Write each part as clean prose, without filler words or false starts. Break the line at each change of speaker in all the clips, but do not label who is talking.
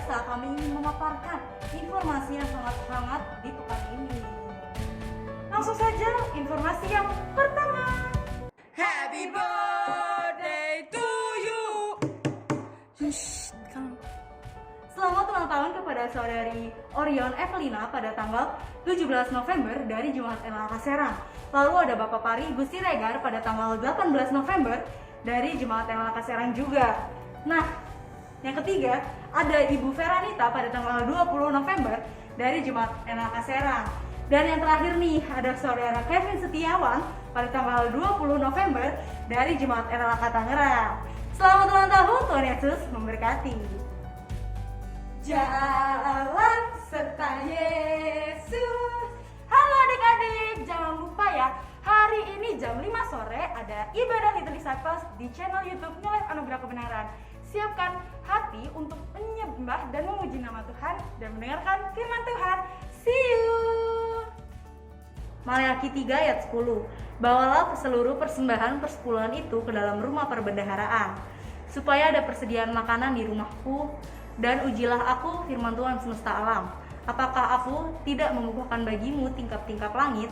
biasa kami ingin memaparkan informasi yang sangat hangat di pekan ini. Langsung saja informasi yang pertama.
Happy birthday to you.
Selamat ulang tahun kepada saudari Orion Evelina pada tanggal 17 November dari Jemaat NLK Serang. Lalu ada Bapak Pari Ibu Siregar pada tanggal 18 November dari Jemaat NLK Serang juga. Nah, yang ketiga ada Ibu Veranita pada tanggal 20 November dari Jemaat NLK Serang. Dan yang terakhir nih ada saudara Kevin Setiawan pada tanggal 20 November dari Jemaat NLK Tangerang. Selamat ulang tahun, Tuhan Yesus memberkati. Jalan serta Yesus. Halo adik-adik, jangan lupa ya, hari ini jam 5 sore ada ibadah Little Disciples di channel YouTube New Life Anugerah Kebenaran. Siapkan hati untuk menyembah dan memuji nama Tuhan dan mendengarkan firman Tuhan. See you. Maleakhi 3 ayat 10. Bawalah seluruh persembahan persepuluhan itu ke dalam rumah perbendaharaan, supaya ada persediaan makanan di rumahku, dan ujilah aku firman Tuhan semesta alam. Apakah aku tidak mengukuhkan bagimu tingkap-tingkap langit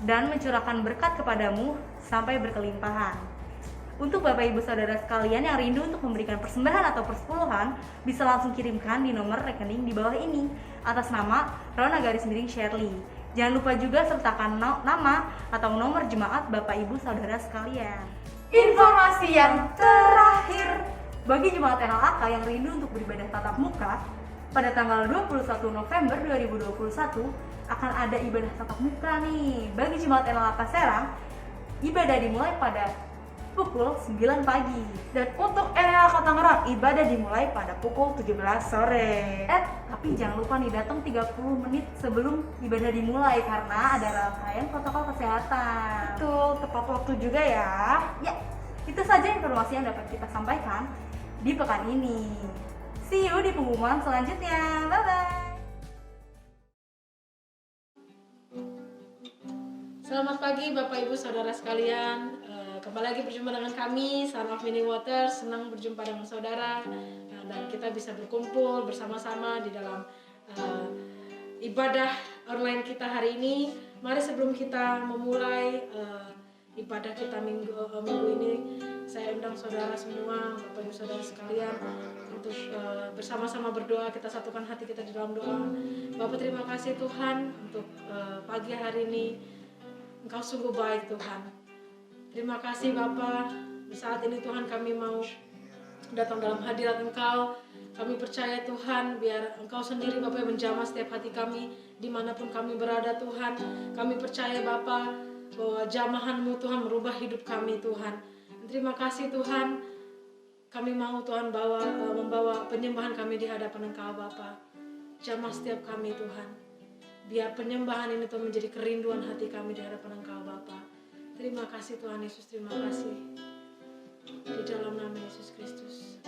dan mencurahkan berkat kepadamu sampai berkelimpahan. Untuk Bapak Ibu Saudara sekalian yang rindu untuk memberikan persembahan atau persepuluhan, bisa langsung kirimkan di nomor rekening di bawah ini atas nama Rona_Shirley. Jangan lupa juga sertakan nama atau nomor jemaat Bapak Ibu Saudara sekalian. Informasi yang terakhir, bagi jemaat NLAK yang rindu untuk beribadah tatap muka, pada tanggal 21 November 2021 akan ada ibadah tatap muka nih. Bagi jemaat NLAK Serang, ibadah dimulai pada pukul 9 pagi. Dan untuk NLAK Tangerang, ibadah dimulai pada pukul 17 sore. Tapi jangan lupa nih, datang 30 menit sebelum ibadah dimulai karena ada rangkaian protokol kesehatan. Betul, tepat waktu juga ya. Ya, itu saja informasi yang dapat kita sampaikan di pekan ini. See you di pengumuman selanjutnya. Bye-bye.
Selamat pagi Bapak Ibu Saudara sekalian. Kembali lagi berjumpa dengan kami, Son of Mini Water. Senang berjumpa dengan saudara dan kita bisa berkumpul bersama-sama di dalam ibadah online kita hari ini. Mari sebelum kita memulai ibadah kita minggu ini, saya undang saudara semua, Bapak Ibu Saudara sekalian, untuk bersama-sama berdoa. Kita satukan hati kita di dalam doa. Bapak, terima kasih Tuhan untuk pagi hari ini. Engkau sungguh baik Tuhan. Terima kasih Bapa, di saat ini Tuhan kami mau datang dalam hadirat Engkau. Kami percaya Tuhan, biar Engkau sendiri Bapa yang menjamah setiap hati kami dimanapun kami berada Tuhan. Kami percaya Bapa bahwa jamahan-Mu Tuhan merubah hidup kami Tuhan. Terima kasih Tuhan, kami mau Tuhan membawa penyembahan kami di hadapan Engkau Bapa. Jamah setiap kami Tuhan. Biar penyembahan ini Tuhan menjadi kerinduan hati kami di hadapan Engkau Bapa. Terima kasih Tuhan Yesus, terima kasih. Di dalam nama Yesus Kristus.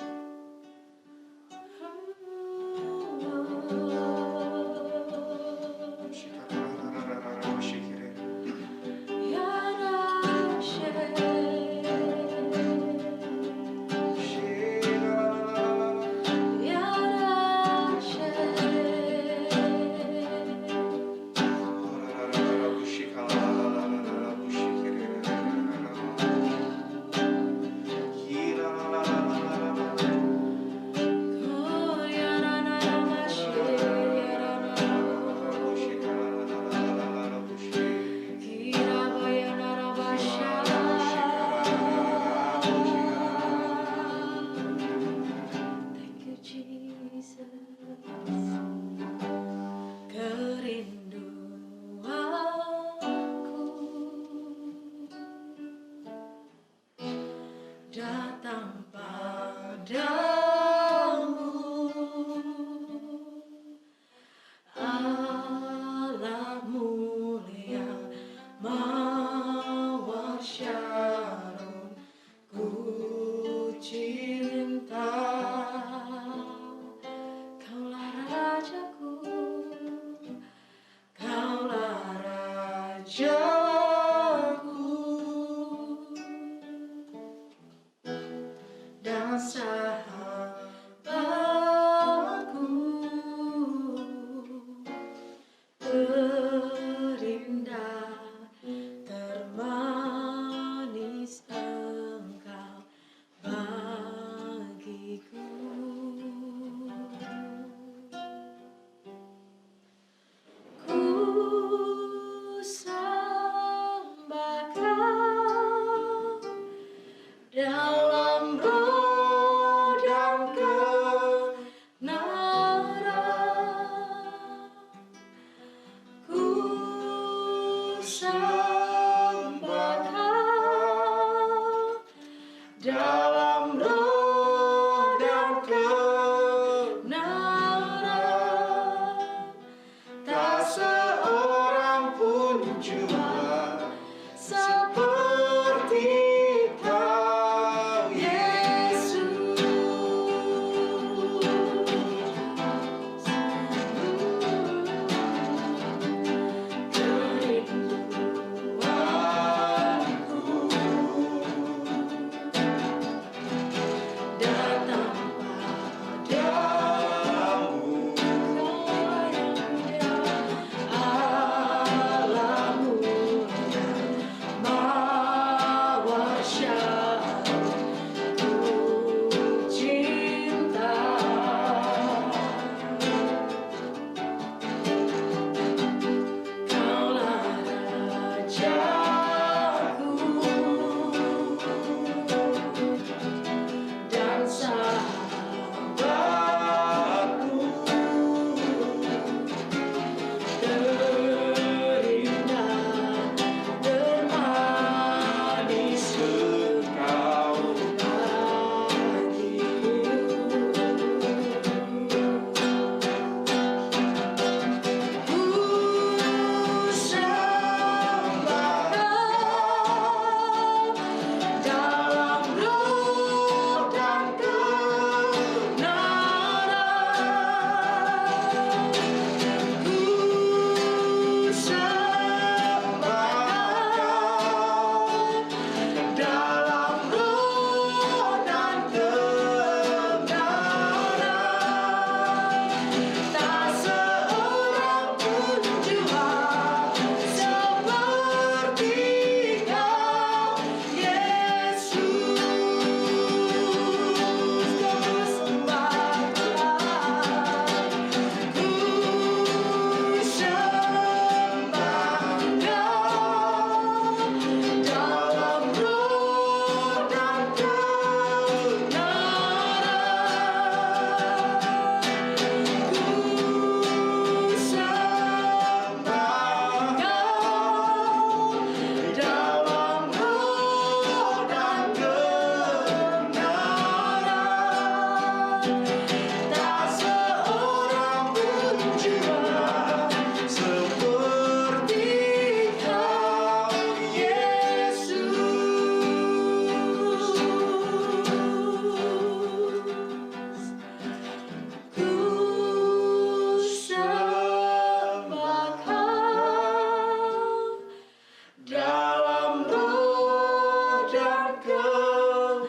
dalam roh dan kebenaran.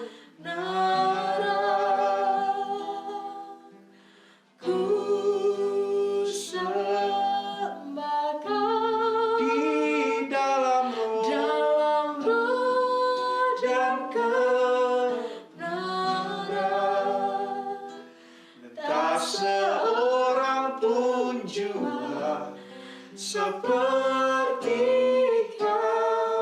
Ku sembahkan
Di dalam roh
dan kebenaran.
tak seorang pun jua
Seperti Kau.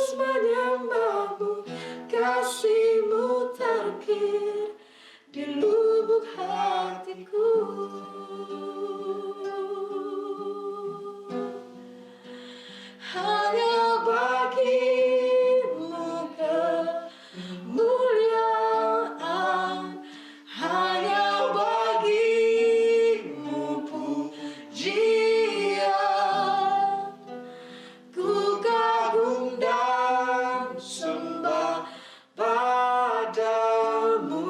terus menyembahmu, kasihmu terukir di lubuk hatiku. Hanya bagimu kemuliaan, hanya bagimu pujian. Ku kagum dan sembah padamu,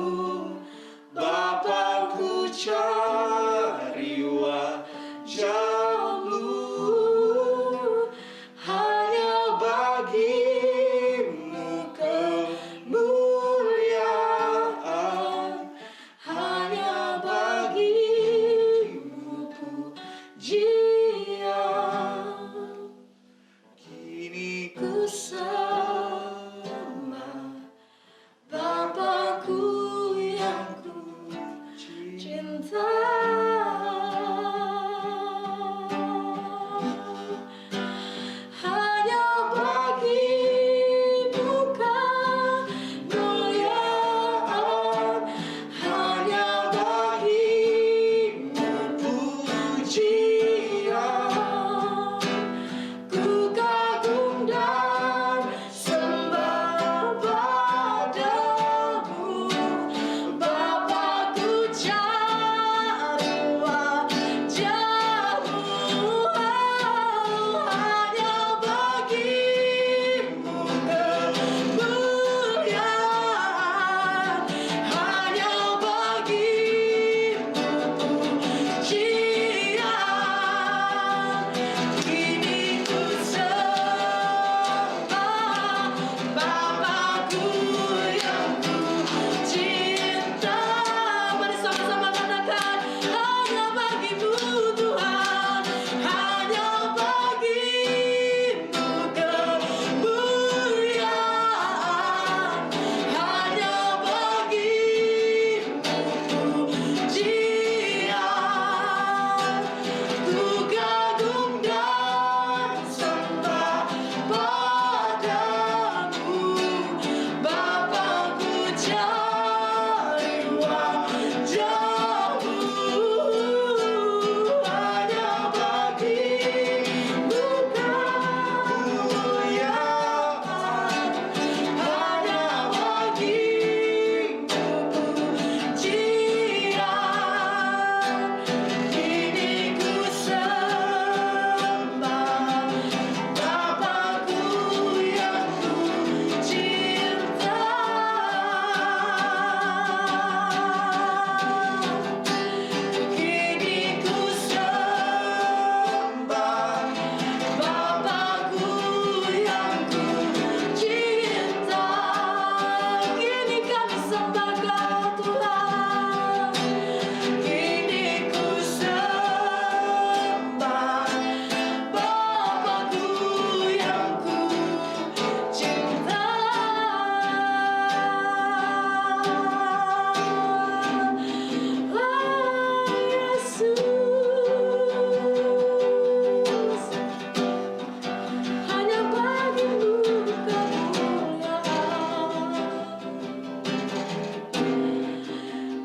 Bapa, ku cari wajahmu. Hanya bagimu kemuliaan, hanya bagimu pujian.
Kini
Ku sembah Bapakku yang ku cinta. Hanya bagimu kemuliaan, hanya bagimu pujian. Ku kagum dan sembah padamu, Bapakku cari wajahmu. Hanya bagimu kemuliaan, hanya bagimu pujian. Kini ku sembah Bapakku yang ku cinta. Mari sama-sama katakan, hanya bagimu Tuhan, hanya bagimu kemuliaan, hanya bagimu pujian. Ku kagum dan sembah padamu, Bapakku cari wajahmu. Hanya bagimu kemuliaan, hanya bagimu pujian. Kini ku sembah Bapakku yang ku cinta. Kini ku sembah Bapakku yang ku cinta. Kini kami sembah Kau Tuhan. Kini ku sembah Bapakku yang ku cinta. Oh Yesus, hanya bagimu kemuliaan,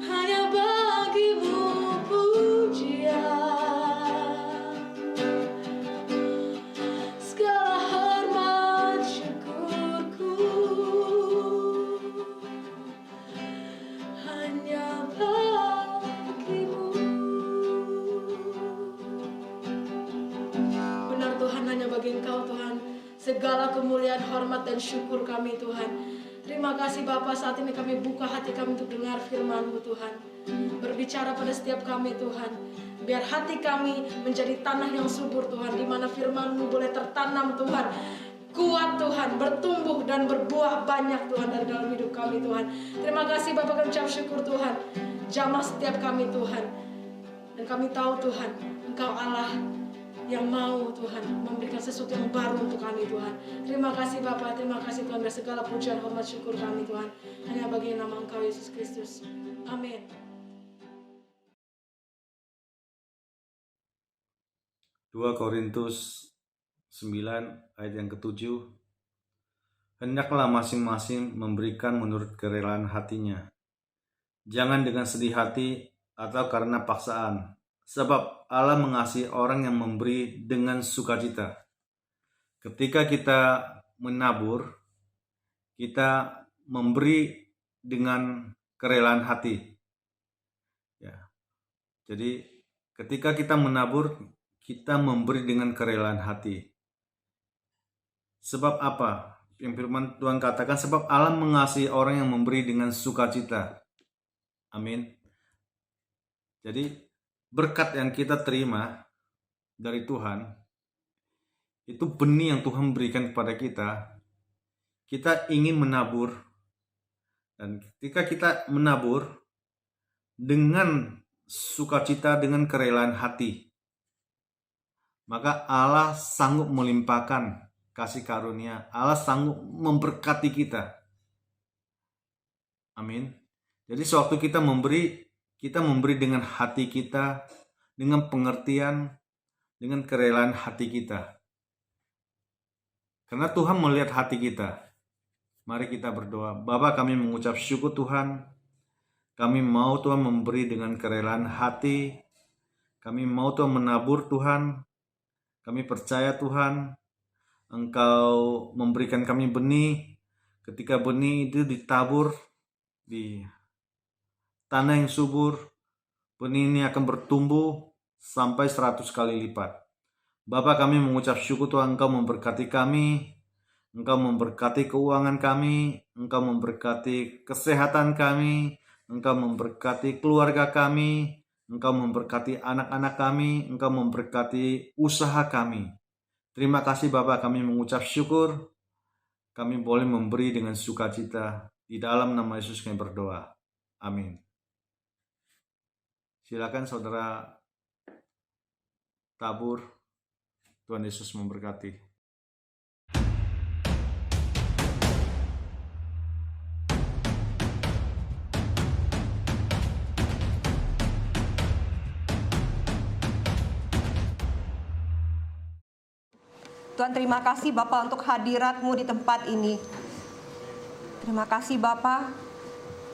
hanya bagimu pujian. Segala hormat syukurku hanya bagimu. Benar Tuhan, hanya bagi Engkau Tuhan segala kemuliaan, hormat dan syukur kami Tuhan. Terima kasih Bapa, saat ini kami buka hati kami untuk dengar firman-Mu Tuhan. Berbicara pada setiap kami Tuhan. Biar hati kami menjadi tanah yang subur Tuhan, di mana firman-Mu boleh tertanam Tuhan. Kuat Tuhan, bertumbuh dan berbuah banyak Tuhan dari dalam hidup kami Tuhan. Terima kasih Bapa, kami ucap syukur Tuhan. Jamah setiap kami Tuhan. Dan kami tahu Tuhan, Engkau Allah yang mau Tuhan memberikan sesuatu yang baru untuk kami Tuhan. Terima kasih Bapa, terima kasih Tuhan, dan segala pujian, hormat, syukur kami Tuhan hanya bagi nama Engkau Yesus Kristus. Amin.
2 Korintus 9 ayat yang ke-7. hendaklah masing-masing memberikan menurut kerelaan hatinya. Jangan dengan sedih hati atau karena paksaan, sebab Allah mengasihi orang yang memberi dengan sukacita. Ketika kita menabur, kita memberi dengan kerelaan hati. Ya. Jadi ketika kita menabur, kita memberi dengan kerelaan hati. Sebab apa? Yang firman Tuhan katakan, sebab Allah mengasihi orang yang memberi dengan sukacita. Amin. Jadi berkat yang kita terima dari Tuhan, itu benih yang Tuhan berikan kepada kita. Kita ingin menabur, dan ketika kita menabur dengan sukacita, dengan kerelaan hati, maka Allah sanggup melimpahkan kasih karunia. Allah sanggup memberkati kita. Amin. Jadi sewaktu kita memberi dengan hati kita, dengan pengertian, dengan kerelaan hati kita. Karena Tuhan melihat hati kita. Mari kita berdoa. Bapa, kami mengucap syukur Tuhan. Kami mau Tuhan memberi dengan kerelaan hati. Kami mau Tuhan menabur Tuhan. Kami percaya Tuhan, Engkau memberikan kami benih. Ketika benih itu ditabur di tanah yang subur, benih ini akan bertumbuh sampai 100 kali lipat. Bapa, kami mengucap syukur Tuhan, Engkau memberkati kami, Engkau memberkati keuangan kami, Engkau memberkati kesehatan kami, Engkau memberkati keluarga kami, Engkau memberkati anak-anak kami, Engkau memberkati usaha kami. Terima kasih Bapa, kami mengucap syukur. Kami boleh memberi dengan sukacita. Di dalam nama Yesus kami berdoa. Amin. Silakan saudara tabur. Tuhan Yesus memberkati.
Tuhan, terima kasih Bapa untuk hadirat-Mu di tempat ini. Terima kasih Bapa,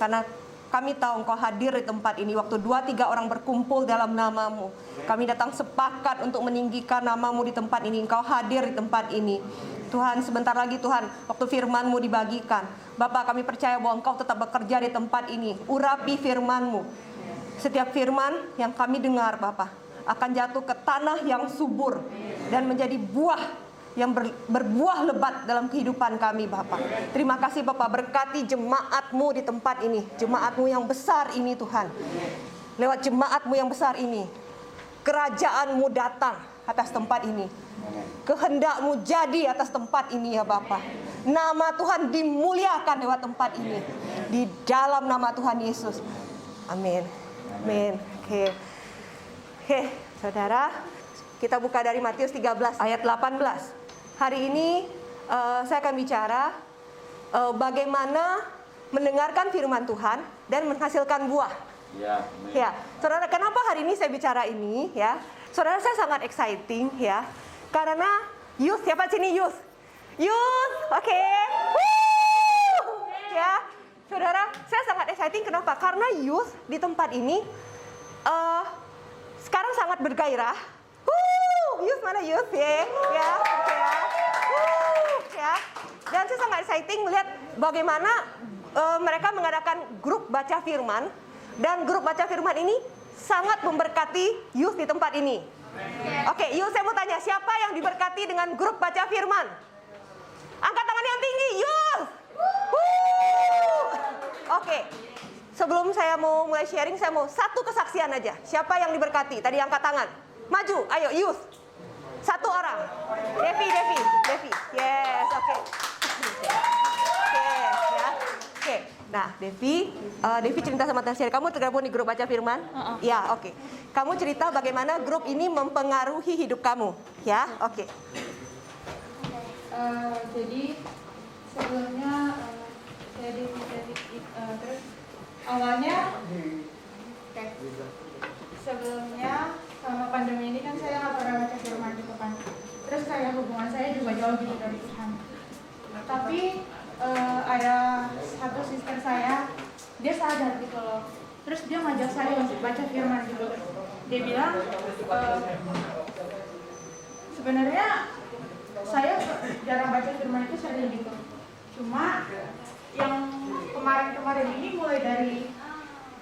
karena kami tahu Engkau hadir di tempat ini. Waktu 2-3 orang berkumpul dalam nama-Mu, kami datang sepakat untuk meninggikan nama-Mu di tempat ini. Engkau hadir di tempat ini. Tuhan, sebentar lagi Tuhan, waktu firman-Mu dibagikan, Bapa, kami percaya bahwa Engkau tetap bekerja di tempat ini. Urapi firman-Mu. Setiap firman yang kami dengar Bapa akan jatuh ke tanah yang subur dan menjadi buah yang berbuah lebat dalam kehidupan kami Bapa. Terima kasih Bapa, berkati jemaat-Mu di tempat ini, jemaat-Mu yang besar ini Tuhan. Lewat jemaat-Mu yang besar ini, kerajaan-Mu datang atas tempat ini. Kehendak-Mu jadi atas tempat ini ya Bapa. Nama Tuhan dimuliakan lewat tempat ini. Di dalam nama Tuhan Yesus. Amin. Amin. Oke, saudara, kita buka dari Matius 13 ayat 18. Hari ini saya akan bicara bagaimana mendengarkan firman Tuhan dan menghasilkan buah. Ya, saudara, kenapa hari ini saya bicara ini? Ya, saudara, saya sangat exciting ya, karena youth, siapa sini youth? Youth, oke. Ya, saudara, saya sangat exciting. Kenapa? Karena youth di tempat ini sekarang sangat bergairah. Youth mana youth ya? Ya, oke ya. Ya. Dan saya sangat exciting melihat bagaimana mereka mengadakan grup baca firman, dan grup baca firman ini sangat memberkati youth di tempat ini. Oke, youth, saya mau tanya, siapa yang diberkati dengan grup baca firman? Angkat tangan yang tinggi, youth. Oke. Sebelum saya mau mulai sharing, saya mau satu kesaksian aja. Siapa yang diberkati? Tadi angkat tangan. Maju, ayo youth. Satu orang. Devi. Yes, oke. Oke, ya. Oke. Nah, Devi cerita sama Tasya, kamu tergabung di grup baca firman? Ya, oke. Kamu cerita bagaimana grup ini mempengaruhi hidup kamu, ya? Oke.
Jadi sebelumnya saya terus awalnya sebelumnya sama pandemi ini kan saya nggak pernah baca firman gitu kan, terus kayak hubungan saya juga jauh gitu dari Tuhan. Tapi ada satu sister saya, dia sadar gitu loh. Terus dia ngajak saya untuk baca firman gitu. Dia bilang, sebenarnya saya jarang baca firman itu sering gitu. Cuma yang kemarin-kemarin ini mulai dari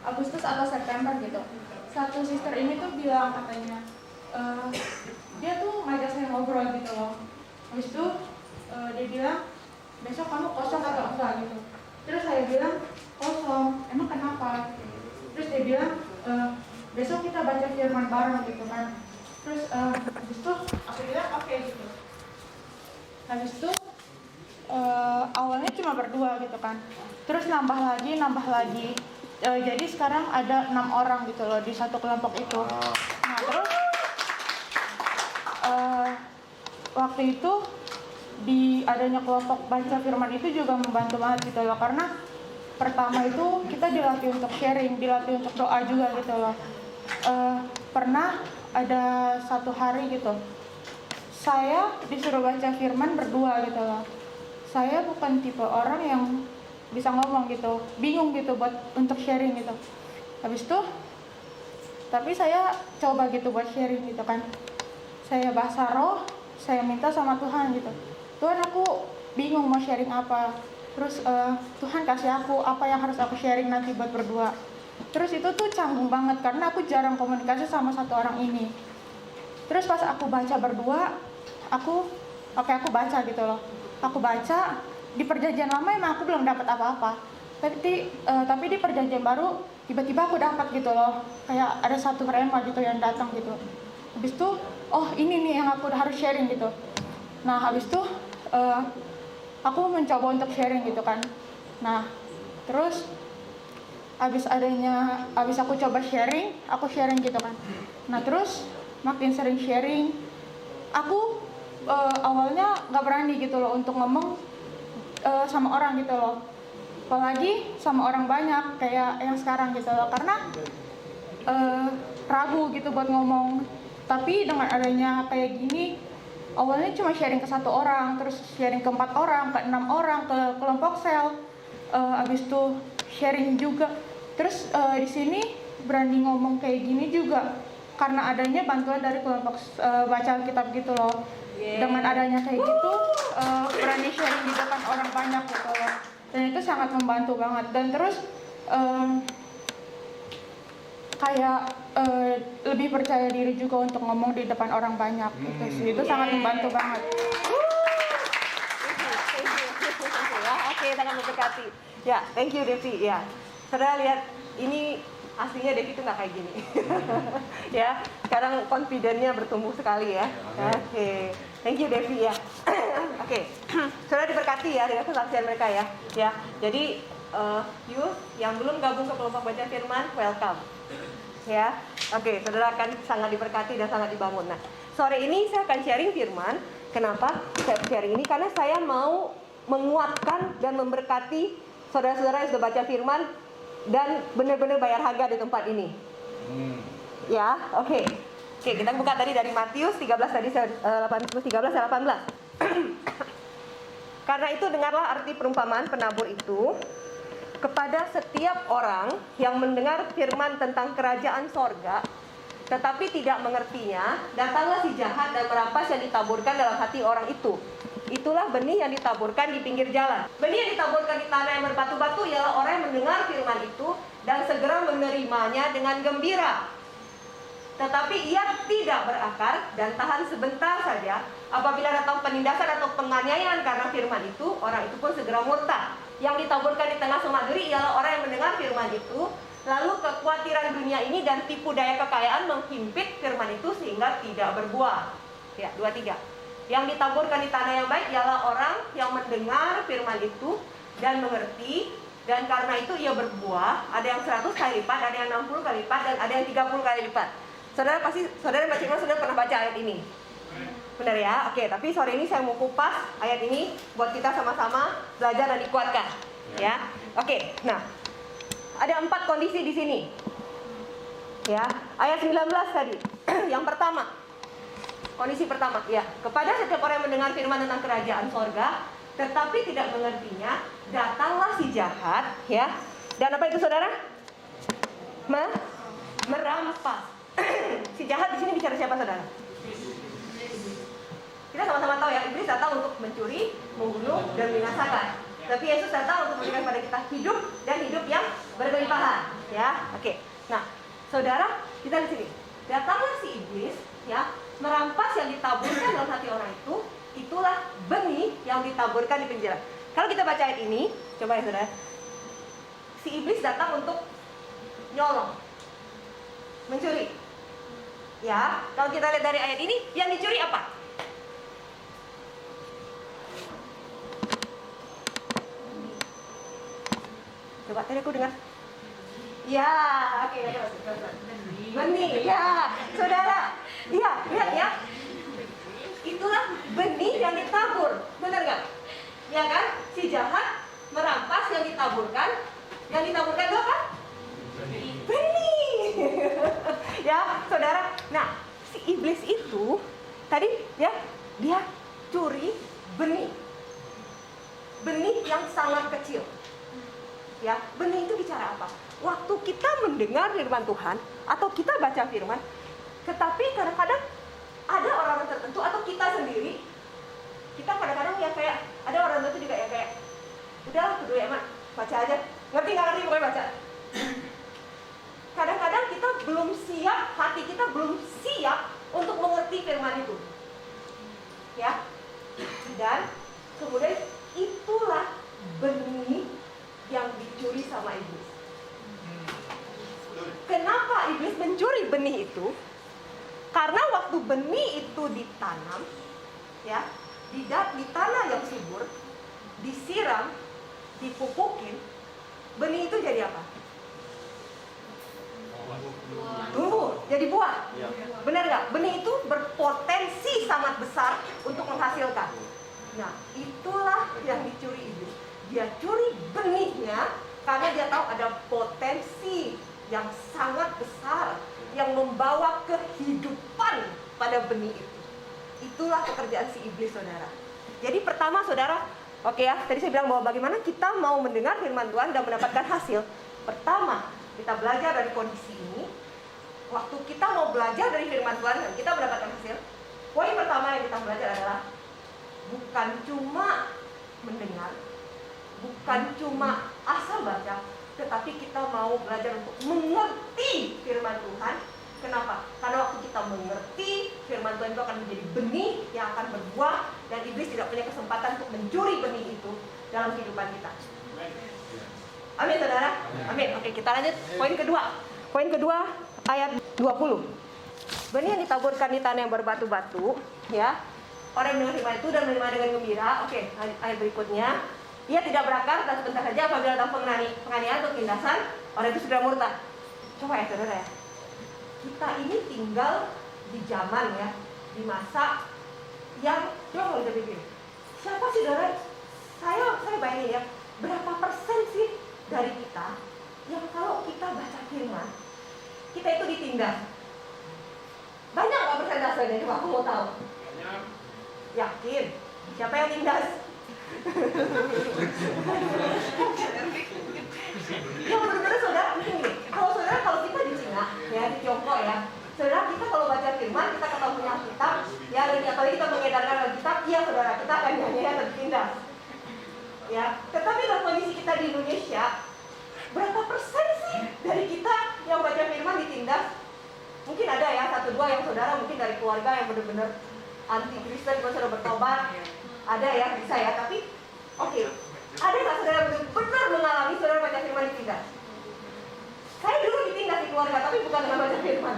Agustus atau September gitu. Satu sister ini tuh bilang katanya, dia tuh ngajak saya ngobrol gitu loh. Habis itu dia bilang, besok kamu kosong atau enggak gitu. Terus saya bilang, kosong, emang kenapa? Terus dia bilang, besok kita baca firman bareng gitu kan. Terus habis itu aku bilang oke gitu. Habis itu awalnya cuma berdua gitu kan. Terus nambah lagi. Jadi sekarang ada 6 orang gitu loh di satu kelompok itu. Nah terus waktu itu di adanya kelompok baca firman itu juga membantu banget gitu loh, karena pertama itu kita dilatih untuk sharing, dilatih untuk doa juga gitu loh. Pernah ada satu hari gitu, saya disuruh baca firman berdua gitu loh. Saya bukan tipe orang yang bisa ngomong gitu, bingung gitu buat untuk sharing gitu. Habis itu, tapi saya coba gitu buat sharing gitu kan. Saya bahasa roh, saya minta sama Tuhan gitu. Tuhan, aku bingung mau sharing apa. Terus Tuhan kasih aku apa yang harus aku sharing nanti buat berdua. Terus itu tuh canggung banget karena aku jarang komunikasi sama satu orang ini. Terus pas aku baca berdua, aku baca gitu loh. Aku baca, di perjanjian lama emang aku belum dapat apa-apa. Tapi di perjanjian baru tiba-tiba aku dapat gitu loh. Kayak ada satu rema gitu yang datang gitu. Habis itu, oh ini nih yang aku harus sharing gitu. Nah habis itu aku mencoba untuk sharing gitu kan. Nah terus habis aku coba sharing, aku sharing gitu kan. Nah terus makin sering sharing, aku awalnya nggak berani gitu loh untuk ngomong sama orang gitu loh, apalagi sama orang banyak kayak yang sekarang gitu loh, karena ragu gitu buat ngomong. Tapi dengan adanya kayak gini, awalnya cuma sharing ke 1 orang, terus sharing ke 4 orang, ke 6 orang, ke kelompok sel, abis itu sharing juga. Terus di sini berani ngomong kayak gini juga karena adanya bantuan dari kelompok baca Alkitab gitu loh. Dengan adanya kayak gitu, berani sharing di depan orang banyak gitu loh. Dan itu sangat membantu banget. Dan terus kayak lebih percaya diri juga untuk ngomong di depan orang banyak gitu sih. Itu sangat membantu banget.
Ya, oke, tangan memberkati. Ya, thank you Devi. Ya, saudara lihat ini aslinya Devi itu nggak kayak gini. Ya, sekarang confidence-nya bertumbuh sekali ya. Oke, thank you Devi ya. Oke, saudara diberkati ya dengan kesaksian mereka ya. Ya, jadi you yang belum gabung ke kelompok baca firman, welcome. Ya, oke, saudara akan sangat diberkati dan sangat dibangun. Nah, sore ini saya akan sharing firman. Kenapa saya sharing ini? Karena saya mau menguatkan dan memberkati saudara-saudara yang sudah baca firman dan benar-benar bayar harga di tempat ini. Ya, oke. Oke, kita buka tadi dari Matius 13 tadi 13 dan 18. Karena itu dengarlah arti perumpamaan penabur itu. Kepada setiap orang yang mendengar firman tentang kerajaan sorga, tetapi tidak mengertinya, datanglah si jahat dan merampas yang ditaburkan dalam hati orang itu. Itulah benih yang ditaburkan di pinggir jalan. Benih yang ditaburkan di tanah yang berbatu-batu ialah orang yang mendengar firman itu dan segera menerimanya dengan gembira. Tetapi ia tidak berakar dan tahan sebentar saja. Apabila datang penindasan atau penganiayaan karena firman itu, orang itu pun segera murtad. Yang ditaburkan di tengah semak duri ialah orang yang mendengar firman itu, lalu kekhawatiran dunia ini dan tipu daya kekayaan menghimpit firman itu sehingga tidak berbuah. Ya, 2-3. Yang ditaburkan di tanah yang baik ialah orang yang mendengar firman itu dan mengerti, dan karena itu ia berbuah. Ada yang 100 kali lipat, ada yang 60 kali lipat, dan ada yang 30 kali lipat. Saudara masing-masing sudah pernah baca ayat ini. Benar ya? Oke, tapi sore ini saya mau kupas ayat ini buat kita sama-sama belajar dan dikuatkan. Ya. Oke, nah. Ada 4 kondisi di sini. Ya, ayat 19 tadi. Yang pertama. Kondisi pertama, ya. Kepada setiap orang yang mendengar firman tentang kerajaan sorga, tetapi tidak mengertinya, datanglah si jahat, ya. Dan apa itu saudara? Merampas. Si jahat di sini bicara siapa saudara? Kita sama-sama tahu ya, iblis datang untuk mencuri, membunuh, dan membinasakan. Tapi Yesus datang untuk memberikan pada kita hidup dan hidup yang berkelimpahan, ya. Oke. Nah, saudara, kita di sini. Datanglah si iblis, ya, merampas yang ditaburkan dalam hati orang itu. Itulah benih yang ditaburkan di penjara. Kalau kita baca ayat ini, coba ya saudara. Si iblis datang untuk nyolong, mencuri. Ya, kalau kita lihat dari ayat ini, yang dicuri apa? Coba tadi aku dengar. Ya, oke. Benih, ya, saudara. Iya, lihat ya. Itulah benih yang ditabur, benar nggak? Ya kan? Si jahat merampas yang ditaburkan. Yang ditaburkan itu apa? Benih. Ya, saudara. Nah, si iblis itu tadi ya, dia curi benih. Benih yang sangat kecil. Ya, benih itu bicara apa? Waktu kita mendengar firman Tuhan atau kita baca firman, tetapi kadang-kadang ada orang tertentu atau kita sendiri, kita kadang-kadang yang kayak ada orang tertentu juga yang kayak udahlah peduli amat, baca aja, ngerti nggak ngerti pokoknya baca. Kadang-kadang kita belum siap, hati kita belum siap untuk mengerti firman itu, ya. Dan kemudian itulah benih yang dicuri sama iblis. Kenapa iblis mencuri benih itu? Karena waktu benih itu ditanam, ya, di tanah yang subur, disiram, dipupukin, benih itu jadi apa? Tumbuh, jadi buah. Benar nggak? Benih itu berpotensi sangat besar untuk menghasilkan. Nah, itulah yang dicuri iblis. Dia curi benihnya karena dia tahu ada potensi yang sangat besar yang membawa kehidupan pada benih itu. Itulah pekerjaan si iblis, saudara. Jadi pertama, saudara, oke ya, tadi saya bilang bahwa bagaimana kita mau mendengar firman Tuhan dan mendapatkan hasil. Pertama, kita belajar dari kondisi ini. Waktu kita mau belajar dari firman Tuhan dan kita mendapatkan hasil, poin pertama yang kita belajar adalah bukan cuma mendengar, bukan cuma asal baca, tetapi kita mau belajar untuk mengerti firman Tuhan. Kenapa? Karena waktu kita mengerti firman Tuhan itu akan menjadi benih yang akan berbuah, dan iblis tidak punya kesempatan untuk mencuri benih itu dalam kehidupan kita. Amin, saudara? Amin. Oke, kita lanjut poin kedua. Poin kedua, ayat 20. Benih yang ditaburkan di tanah yang berbatu-batu, ya. Orang yang mendengar firman itu dan menerima dengan gembira. Oke, ayat berikutnya. Ia tidak berakar dan sebentar saja apabila datang penganiayaan atau tindasan, orang itu sudah murtad. Coba ya saudara ya, kita ini tinggal di zaman ya, di masa yang, coba kalau kita pikir, siapa sih saudara? Saya bayangin ya, berapa persen sih dari kita yang kalau kita baca firman, kita itu ditindas? Banyak nggak persentasenya? Coba aku mau tahu. Yakin? Siapa yang tindas? Ya benar-benar saudara, mungkin gini, kalau kita di Cina, ya di Tiongkok ya, saudara kita kalau baca firman, kita ketemu Alkitab, ya dan apalagi kita mengedarkan Alkitab, ya saudara kita akan nyanyi dan ditindas. Ya, tetapi dalam kondisi kita di Indonesia, berapa persen sih dari kita yang baca firman ditindas? Mungkin ada ya, 1-2 yang saudara mungkin dari keluarga yang benar-benar anti Kristen, saudara bertobat. Ada ya, bisa ya, tapi oke. Ada nggak saudara benar mengalami saudara baca firman ditindas? Saya dulu ditindas di keluarga, tapi bukan dengan baca firman.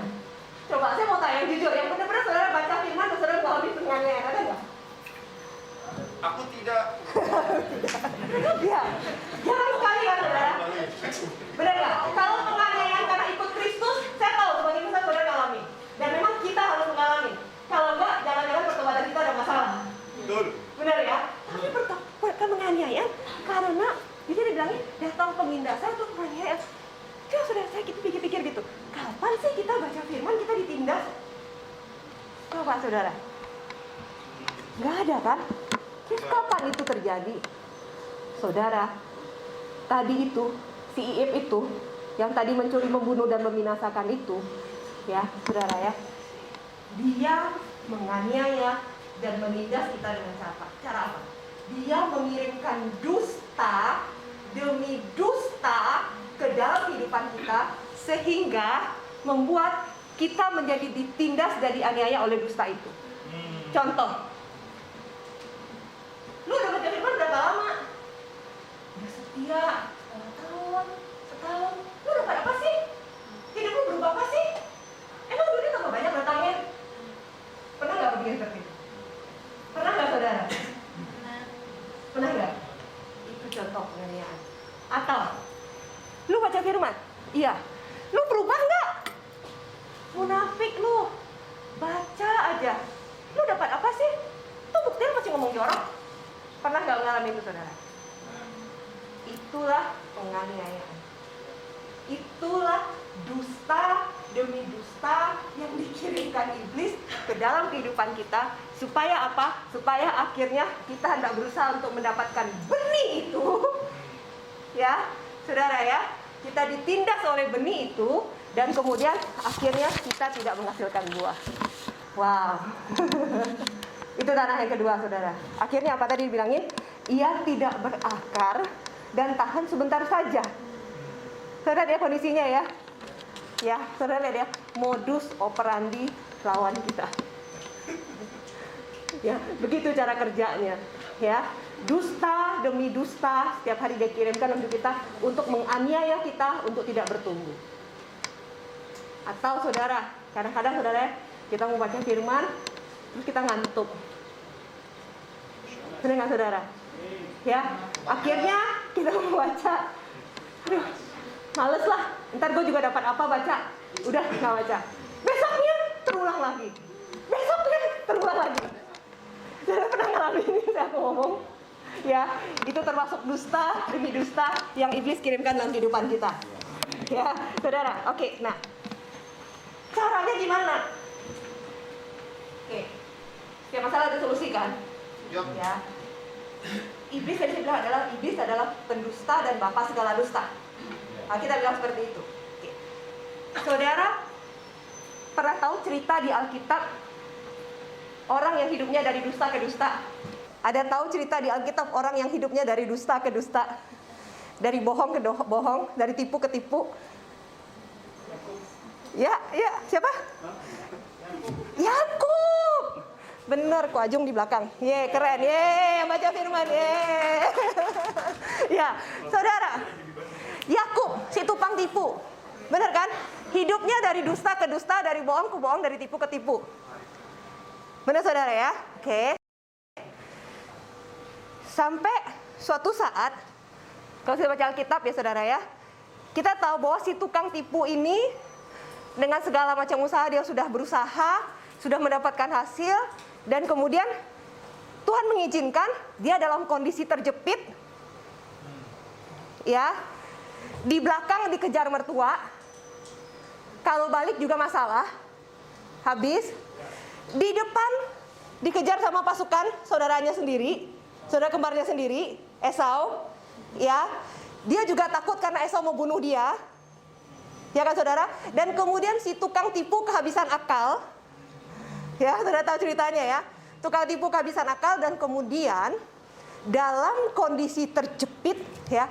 Coba, saya mau tanya yang jujur, yang benar-benar saudara baca firman dan saudara mengalami penganiayaan, ada nggak?
Aku tidak.
Ya, jangan sekali ya saudara. Benar nggak? Kalau penganiayaan karena ikut Kristus, saya tahu sebagai Kristen saudara mengalami. Dan memang kita harus mengalami. Kalau enggak, jangan-jangan pertobatan kita ada masalah.
Betul.
Benar ya? Tapi penganiayaan karena bisa dibilangin datang penindasan atau penganiayaan. Coba saudara, saya pikir-pikir gitu. Kapan sih kita baca firman kita ditindas? Coba saudara. Nggak ada kan? Terus kapan itu terjadi? Saudara, tadi itu, si Iib itu, yang tadi mencuri, membunuh, dan membinasakan itu, ya, saudara ya, dia menganiaya dan menindas kita dengan cara apa? Dia mengirimkan dusta demi dusta ke dalam kehidupan kita, sehingga membuat kita menjadi ditindas dan dianiaya oleh dusta itu. Contoh, lu udah baca firman berapa lama? Udah setia, setahun. Lu dapat apa sih? Hidup lu berubah apa sih? Emang duitnya tambah banyak datangnya? Pernah nggak berpikir seperti itu? Pernah nggak saudara? Pernah nggak? Itu contoh penganiayaan. Atau, lu baca firman? Iya. Lu berubah nggak? Munafik lu. Baca aja. Lu dapat apa sih? Tuh buktinya masih ngomong jorok. Pernah nggak ngalamin itu saudara? Itulah penganiayaan. Itulah dusta demi dusta yang dikirimkan iblis ke dalam kehidupan kita. Supaya apa? Supaya akhirnya kita hendak berusaha untuk mendapatkan benih itu. Ya, saudara ya, kita ditindas oleh benih itu, dan kemudian akhirnya kita tidak menghasilkan buah. Wow. Itu tanah yang kedua, saudara. Akhirnya apa tadi dibilangin? Ia tidak berakar dan tahan sebentar saja. Saudara lihat kondisinya ya. Ya, saudara lihat ya, modus operandi lawan kita. Ya, begitu cara kerjanya. Ya, dusta demi dusta setiap hari dia kirimkan dalam hidup kita untuk menganiaya kita untuk tidak bertumbuh. Atau saudara, kadang-kadang saudara kita mau baca firman, terus kita ngantuk. Benar nggak saudara? Ya, akhirnya kita mau baca, aduh, males lah. Ntar gue juga dapat apa baca, udah nggak baca. Besoknya terulang lagi, besoknya terulang lagi. Saudara pernah ngalamin ini saya ngomong? Ya, itu termasuk dusta demi dusta yang iblis kirimkan dalam kehidupan kita. Ya, saudara. Oke, nah, caranya gimana? Oke, setiap masalah ada solusi kan? Ya. Iblis yang saya bilang adalah iblis adalah pendusta dan bapa segala dusta. Nah, kita bilang seperti itu. Oke. Saudara pernah tahu cerita di Alkitab orang yang hidupnya dari dusta ke dusta? Ada tahu cerita di Alkitab orang yang hidupnya dari dusta ke dusta, dari bohong ke bohong, dari tipu ke tipu? Ya, siapa? Yakub. Bener, Ko Ajung di belakang. Ye, keren. Ye, yang baca firman. Ye. Ya, saudara. Yakub, si tukang tipu. Bener kan? Hidupnya dari dusta ke dusta, dari bohong ke bohong, dari tipu ke tipu. Bener saudara ya? Oke. Sampai suatu saat, kalau saya baca Alkitab ya saudara ya, kita tahu bahwa si tukang tipu ini dengan segala macam usaha dia sudah berusaha, sudah mendapatkan hasil, dan kemudian Tuhan mengizinkan dia dalam kondisi terjepit, ya, di belakang dikejar mertua, kalau balik juga masalah, habis, di depan dikejar sama pasukan saudaranya sendiri, saudara kembarnya sendiri, Esau, ya, dia juga takut karena Esau mau bunuh dia, ya kan saudara? Dan kemudian si tukang tipu kehabisan akal, ya, saudara tahu ceritanya ya, tukang tipu kehabisan akal dan kemudian dalam kondisi terjepit, ya,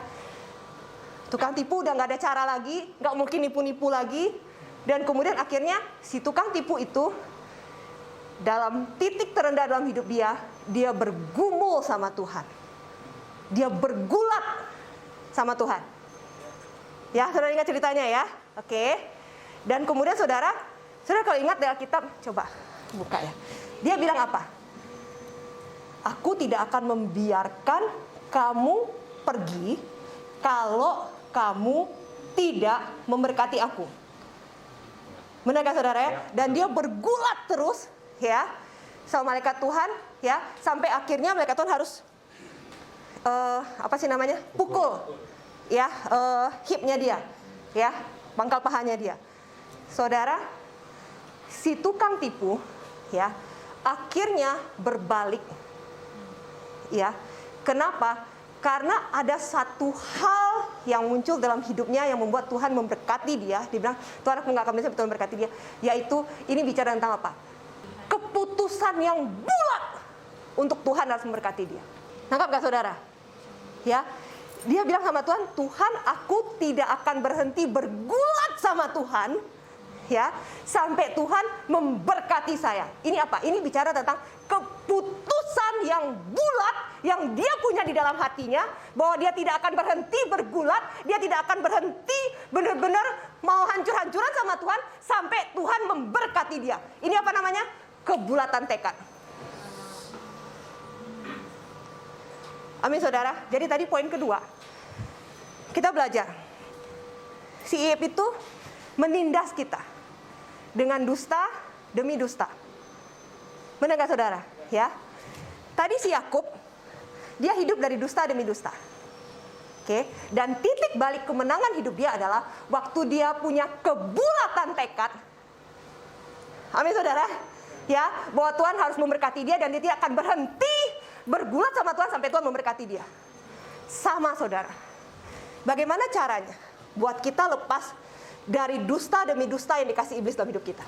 tukang tipu udah nggak ada cara lagi, nggak mungkin nipu-nipu lagi, dan kemudian akhirnya si tukang tipu itu dalam titik terendah dalam hidup dia bergumul sama Tuhan. Dia bergulat sama Tuhan. Ya, saudara ingat ceritanya ya? Oke. Dan kemudian saudara kalau ingat dari Alkitab, coba buka ya. Dia bilang apa? Aku tidak akan membiarkan kamu pergi kalau kamu tidak memberkati aku. Benar kan saudara ya? Dan dia bergulat terus, ya, sama malaikat Tuhan, ya, sampai akhirnya malaikat Tuhan harus pukul, ya, hipnya dia, ya, pangkal pahanya dia. Saudara, si tukang tipu, ya, akhirnya berbalik, Ya. Kenapa? Karena ada satu hal yang muncul dalam hidupnya yang membuat Tuhan memberkati dia. Dia bilang, Tuhan aku nggak akan bisa betul memberkati dia. Yaitu, ini bicara tentang apa? Keputusan yang bulat untuk Tuhan harus memberkati dia. Nangkap gak saudara? Ya, dia bilang sama Tuhan, Tuhan aku tidak akan berhenti bergulat sama Tuhan, ya, sampai Tuhan memberkati saya. Ini apa? Ini bicara tentang keputusan yang bulat yang dia punya di dalam hatinya, bahwa dia tidak akan berhenti bergulat, dia tidak akan berhenti benar-benar mau hancur-hancuran sama Tuhan sampai Tuhan memberkati dia. Ini apa namanya? Kebulatan tekad. Amin saudara. Jadi tadi poin kedua, kita belajar si Ieb itu menindas kita dengan dusta demi dusta. Benar gak saudara? Ya. Tadi si Yakub, dia hidup dari dusta demi dusta. Oke. Dan titik balik kemenangan hidup dia adalah waktu dia punya kebulatan tekad. Amin saudara. Ya, bahwa Tuhan harus memberkati dia dan dia tidak akan berhenti bergulat sama Tuhan sampai Tuhan memberkati dia. Sama saudara. Bagaimana caranya buat kita lepas dari dusta demi dusta yang dikasih iblis dalam hidup kita?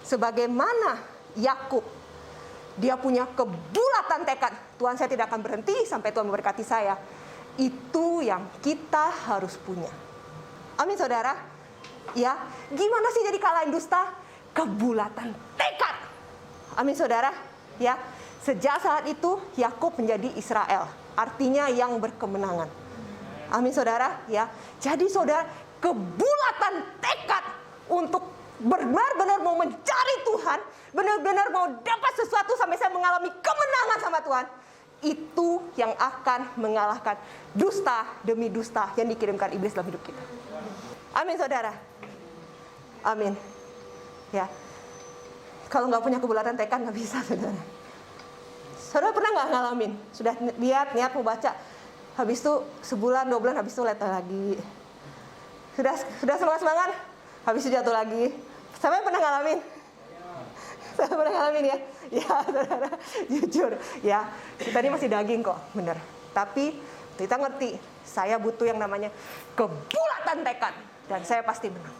Sebagaimana Yakub, dia punya kebulatan tekad, Tuhan saya tidak akan berhenti sampai Tuhan memberkati saya. Itu yang kita harus punya. Amin saudara. Ya, gimana sih jadi kalahin dusta? Kebulatan tekad. Amin saudara. Ya, sejak saat itu Yakub menjadi Israel, artinya yang berkemenangan. Amin saudara. Ya, jadi saudara, kebulatan tekad untuk benar-benar mau mencari Tuhan, benar-benar mau dapat sesuatu sampai saya mengalami kemenangan sama Tuhan, itu yang akan mengalahkan dusta demi dusta yang dikirimkan iblis dalam hidup kita. Amin saudara. Amin. Ya, kalau nggak punya kebulatan tekad nggak bisa saudara. Saudara pernah nggak ngalamin? Sudah niat mau baca, habis itu sebulan 2 bulan habis itu letak lagi. Sudah semangat, habis itu jatuh lagi. Sampai pernah ngalamin? Saya pernah ngalamin ya. Ya saudara, jujur ya, kita ini masih daging kok, bener. Tapi kita ngerti, saya butuh yang namanya kebulatan tekad dan saya pasti menang.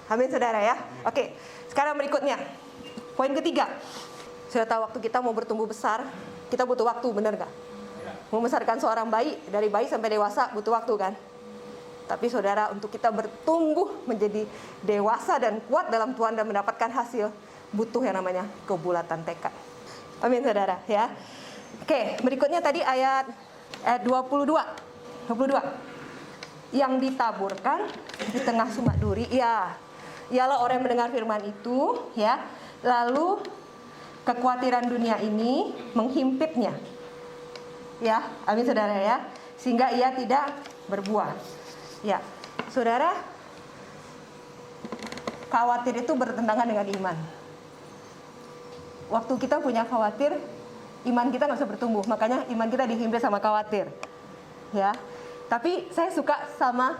Amin saudara ya. Oke, sekarang berikutnya, poin ketiga. Sudah tahu waktu kita mau bertumbuh besar, kita butuh waktu, bener gak? Membesarkan seorang bayi, dari bayi sampai dewasa butuh waktu kan? Tapi saudara, untuk kita bertumbuh menjadi dewasa dan kuat dalam Tuhan dan mendapatkan hasil, butuh yang namanya kebulatan tekad. Amin saudara ya. Oke, berikutnya tadi ayat 22. Yang ditaburkan di tengah semak duri, ya, ialah orang yang mendengar firman itu, ya, lalu kekhawatiran dunia ini menghimpitnya. Ya, amin saudara ya, sehingga ia tidak berbuah. Ya, saudara, khawatir itu bertentangan dengan iman. Waktu kita punya khawatir, iman kita nggak bisa bertumbuh. Makanya iman kita dihimpit sama khawatir. Ya, tapi saya suka sama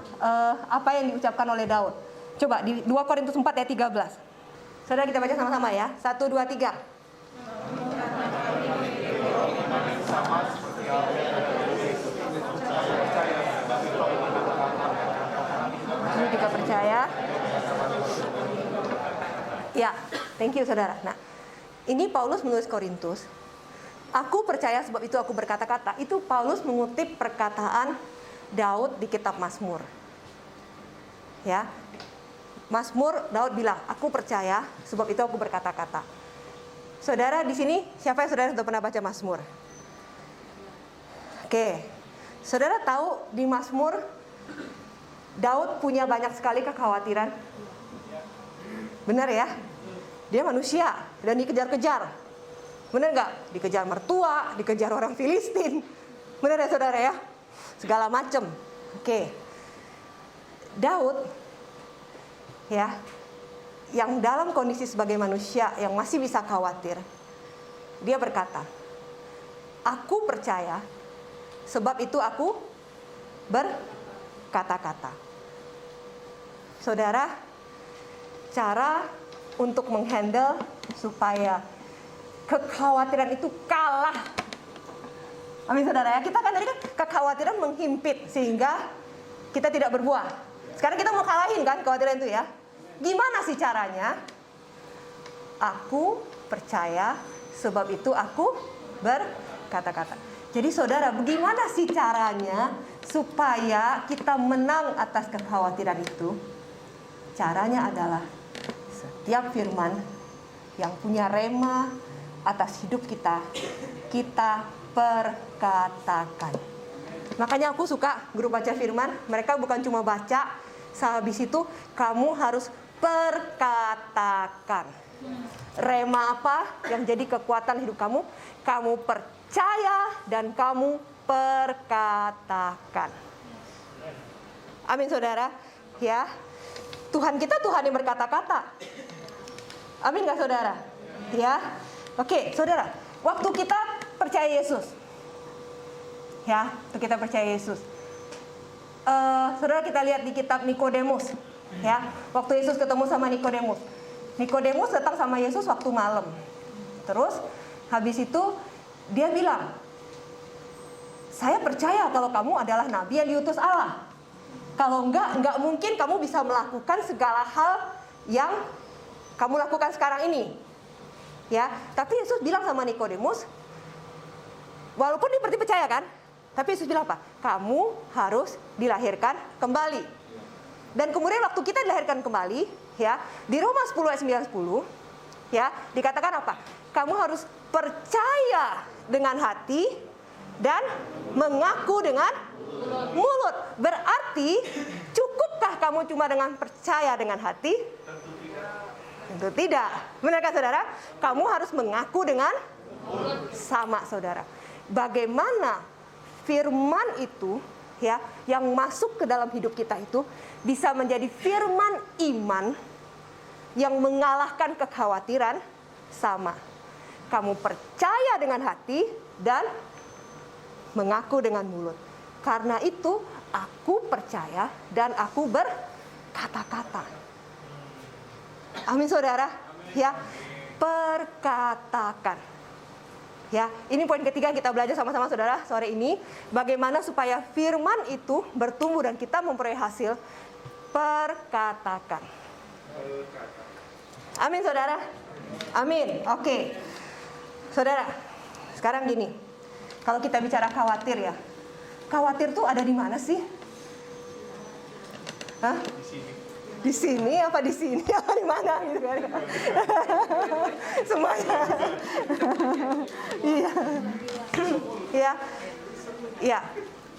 apa yang diucapkan oleh Daud. Coba di 2 Korintus 4 ayat 13. Saudara kita baca sama-sama ya. 1, 2, 3. Ini juga percaya. Ya, thank you saudara. Nah, ini Paulus menulis Korintus. Aku percaya sebab itu aku berkata-kata. Itu Paulus mengutip perkataan Daud di kitab Mazmur. Ya. Mazmur Daud bilang, aku percaya sebab itu aku berkata-kata. Saudara di sini, siapa yang saudara sudah pernah baca Mazmur? Oke. Saudara tahu di Mazmur Daud punya banyak sekali kekhawatiran. Benar ya? Dia manusia dan dikejar-kejar. Benar nggak? Dikejar mertua, dikejar orang Filistin. Benar ya saudara ya? Segala macam. Oke. Daud ya, yang dalam kondisi sebagai manusia yang masih bisa khawatir, dia berkata, aku percaya sebab itu aku berkata-kata. Saudara, cara untuk menghandle supaya kekhawatiran itu kalah Amin saudara ya. Kita kan tadi kan kekhawatiran menghimpit sehingga kita tidak berbuah. Sekarang kita mau kalahin kan kekhawatiran itu ya. Gimana sih caranya? Aku percaya, sebab itu aku berkata-kata. Jadi saudara, bagaimana sih caranya supaya kita menang atas kekhawatiran itu? Caranya adalah setiap firman yang punya rema atas hidup kita, kita perkatakan. Makanya aku suka guru baca firman, mereka bukan cuma baca, sehabis itu kamu harus perkatakan. Rema apa yang jadi kekuatan hidup kamu? Kamu percaya dan kamu perkatakan. Amin saudara. Ya, Tuhan kita Tuhan yang berkata-kata. Amin gak saudara? Ya, oke saudara. Waktu kita percaya Yesus, ya, waktu kita percaya Yesus, saudara kita lihat di kitab Nikodemus, ya, waktu Yesus ketemu sama Nikodemus. Nikodemus datang sama Yesus waktu malam. Terus habis itu dia bilang, saya percaya kalau kamu adalah nabi yang diutus Allah. Kalau enggak mungkin kamu bisa melakukan segala hal yang kamu lakukan sekarang ini. Ya, tapi Yesus bilang sama Nikodemus, walaupun dia berarti percaya kan, tapi Yesus bilang apa? Kamu harus dilahirkan kembali. Dan kemudian waktu kita dilahirkan kembali, ya, di Roma 10 ayat 9-10, ya, dikatakan apa? Kamu harus percaya dengan hati dan mengaku dengan mulut. Berarti cukupkah kamu cuma dengan percaya dengan hati? Tentu tidak. Benar kan saudara? Kamu harus mengaku dengan sama saudara. Bagaimana firman itu, ya, yang masuk ke dalam hidup kita itu bisa menjadi firman iman yang mengalahkan kekhawatiran? Sama. Kamu percaya dengan hati dan mengaku dengan mulut. Karena itu aku percaya dan aku berkata-kata. Amin saudara. Ya, perkatakan. Ya, ini poin ketiga yang kita belajar sama-sama saudara sore ini. Bagaimana supaya firman itu bertumbuh dan kita memperoleh hasil. Perkatakan. Amin saudara. Amin. Oke. Saudara, sekarang gini. Kalau kita bicara khawatir ya. Khawatir tuh ada di mana sih? Hah? Di sini apa di sini apa di mana gitu kan? Semuanya. Iya. Iya. Iya.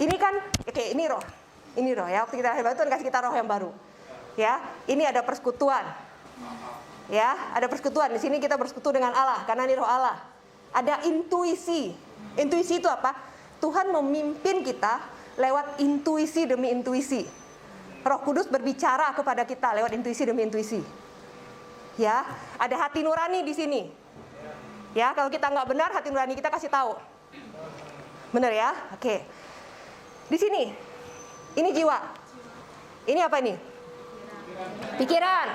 Ini kan oke, ini roh. Ini roh ya. Waktu kita lahir baru Tuhan kasih kita roh yang baru. Ya, ini ada persekutuan. Ya, ada persekutuan. Di sini kita bersekutu dengan Allah karena ini roh Allah. Ada intuisi. Intuisi itu apa? Tuhan memimpin kita lewat intuisi demi intuisi. Roh Kudus berbicara kepada kita lewat intuisi demi intuisi. Ya, ada hati nurani di sini. Ya, kalau kita nggak benar, hati nurani kita kasih tahu. Benar ya? Oke. Di sini, ini jiwa. Ini apa ini? Pikiran.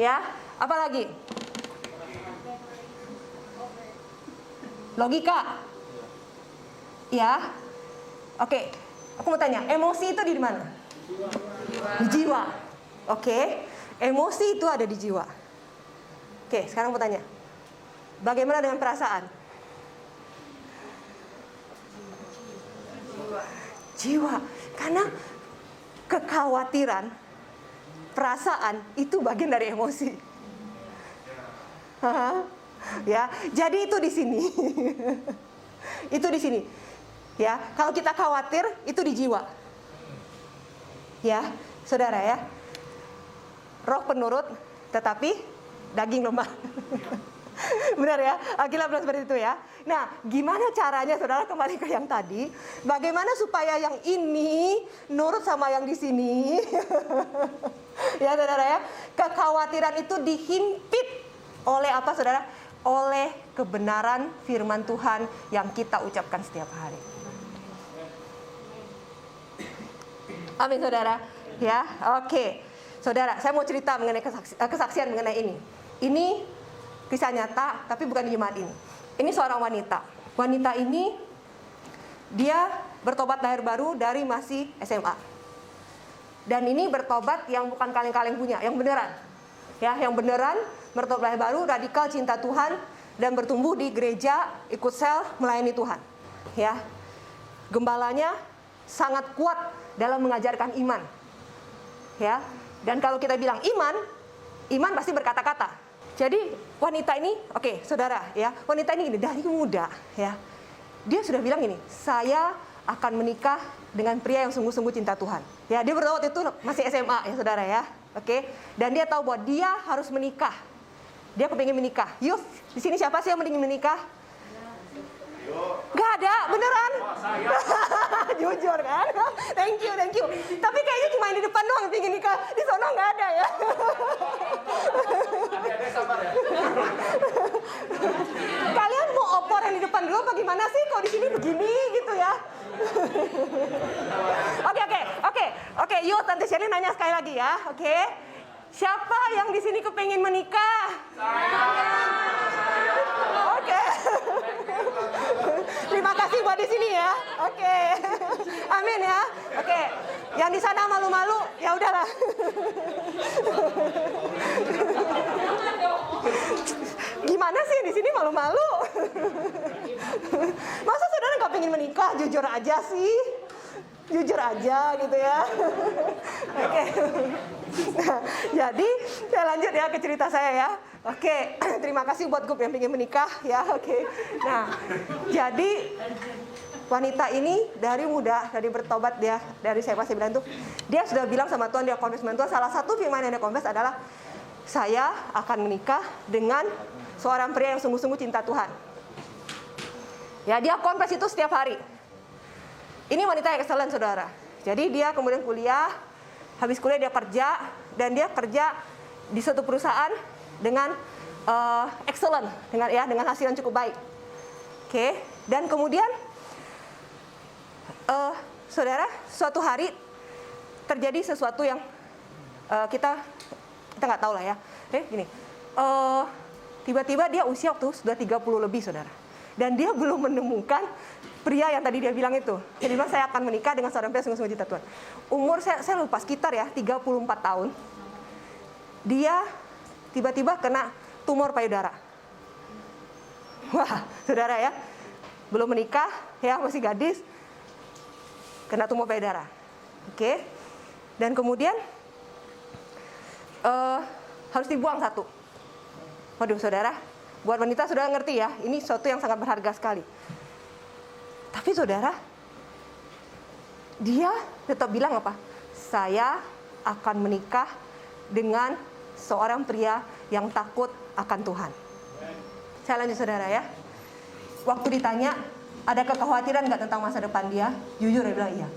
Ya, apa lagi? Logika. Ya. Oke. Aku mau tanya, emosi itu di mana? Di jiwa. Oke. Emosi itu ada di jiwa. Oke, sekarang mau tanya. Bagaimana dengan perasaan? Jiwa. Karena kekhawatiran, perasaan itu bagian dari emosi. Ya, jadi itu di sini. Itu di sini. Ya, kalau kita khawatir itu di jiwa. Ya, saudara ya. Roh penurut tetapi daging lemah. Benar ya? Alkitab bilang seperti itu ya. Nah, gimana caranya saudara kembali ke yang tadi? Bagaimana supaya yang ini nurut sama yang di sini? Ya saudara ya. Kekhawatiran itu dihimpit oleh apa saudara? Oleh kebenaran firman Tuhan yang kita ucapkan setiap hari. Amin saudara. Ya, oke. Saudara, saya mau cerita mengenai kesaksian mengenai ini. Ini kisah nyata, tapi bukan di jemaat ini. Ini seorang wanita. Wanita ini dia bertobat lahir baru dari masih SMA. Dan ini bertobat yang bukan kaleng-kaleng punya, yang beneran. Ya, yang beneran bertobat lahir baru, radikal, cinta Tuhan, dan bertumbuh di gereja, ikut sel, melayani Tuhan. Ya, gembalanya sangat kuat dalam mengajarkan iman. Ya, dan kalau kita bilang iman pasti berkata-kata. Jadi wanita ini, oke, saudara, ya, wanita ini gini, dari muda, ya, dia sudah bilang gini, saya akan menikah dengan pria yang sungguh-sungguh cinta Tuhan. Ya, dia bertobat itu masih SMA, ya, saudara, ya, oke. Dan dia tahu bahwa dia harus menikah. Dia kepingin menikah. Yuk, di sini siapa sih yang mending menikah? Gak ada, beneran? Jujur kan? Thank you. Tapi kayaknya cuma yang di depan doang yang pingin nikah. Di sono gak ada ya. Kalian mau opor yang di depan dulu apa gimana sih? Kok di sini begini gitu ya? Oke. Yuk, Tante Shirley nanya sekali lagi ya. Oke. Siapa yang di sini kepingin menikah? Oke. Terima kasih buat di sini ya. Oke. Amin ya. Oke. Yang di sana malu-malu, ya udahlah. Gimana sih di sini malu-malu? Masa saudara nggak pengen menikah? Jujur aja sih. Jujur aja gitu ya. Oke. Nah, jadi saya lanjut ya ke cerita saya ya. Oke, terima kasih buat grup yang pengen menikah ya. Oke. Nah, jadi wanita ini dari muda, dari bertobat dia, dari saya pasti bilang tuh, dia sudah bilang sama Tuhan, dia confess sama Tuhan. Salah satu firman yang dia confess adalah, saya akan menikah dengan seorang pria yang sungguh-sungguh cinta Tuhan. Ya, dia confess itu setiap hari. Ini wanita yang excellent, saudara. Jadi dia kemudian kuliah, habis kuliah dia kerja, dan dia kerja di suatu perusahaan dengan excellent, dengan hasil yang cukup baik. Oke, dan kemudian saudara, suatu hari terjadi sesuatu yang kita nggak tahu lah ya. Gini, tiba-tiba dia usia waktu sudah 30 lebih, saudara, dan dia belum menemukan pria yang tadi dia bilang itu. Jadi bilang, saya akan menikah dengan seorang pria sungguh-sungguh cinta Tuhan. Umur saya lupa, sekitar ya 34 tahun. Dia tiba-tiba kena tumor payudara. Wah, saudara ya, belum menikah ya, masih gadis, kena tumor payudara. Oke. Dan kemudian harus dibuang satu. Waduh, saudara, buat wanita sudah ngerti ya, ini sesuatu yang sangat berharga sekali. Tapi saudara, dia tetap bilang apa? Saya akan menikah dengan seorang pria yang takut akan Tuhan. Saya lanjut, saudara ya. Waktu ditanya, ada kekhawatiran nggak tentang masa depan dia? Jujur dia bilang iya.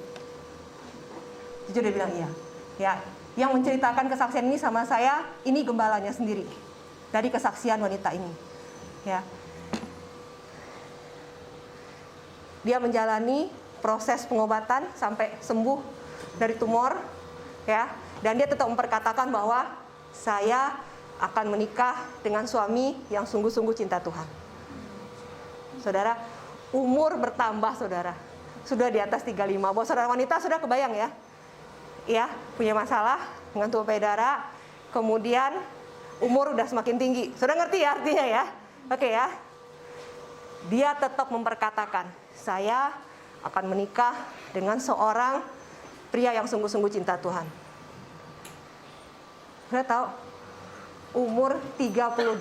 Jujur dia bilang iya. Ya, yang menceritakan kesaksian ini sama saya, ini gembalanya sendiri dari kesaksian wanita ini. Ya. Dia menjalani proses pengobatan sampai sembuh dari tumor, ya. Dan dia tetap memperkatakan bahwa saya akan menikah dengan suami yang sungguh-sungguh cinta Tuhan. Saudara, umur bertambah, saudara. Sudah di atas 35. Bahwa saudara wanita sudah kebayang ya. Ya, punya masalah dengan tumor payudara, kemudian umur udah semakin tinggi. Saudara ngerti ya artinya ya? Oke ya. Dia tetap memperkatakan, saya akan menikah dengan seorang pria yang sungguh-sungguh cinta Tuhan. Saya tahu, umur 38,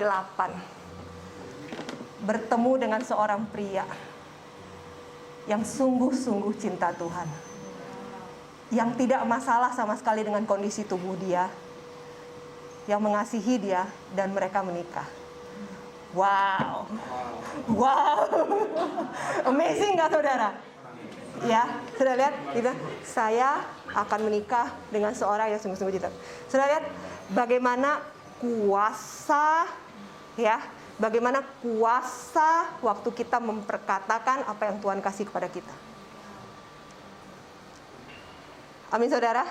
bertemu dengan seorang pria yang sungguh-sungguh cinta Tuhan, yang tidak masalah sama sekali dengan kondisi tubuh dia, yang mengasihi dia, dan mereka menikah. Wow, amazing nggak, saudara? Ya, sudah lihat, gitu? Saya akan menikah dengan seorang yang sungguh-sungguh cinta. Sudah lihat bagaimana kuasa, ya, bagaimana kuasa waktu kita memperkatakan apa yang Tuhan kasih kepada kita. Amin, saudara?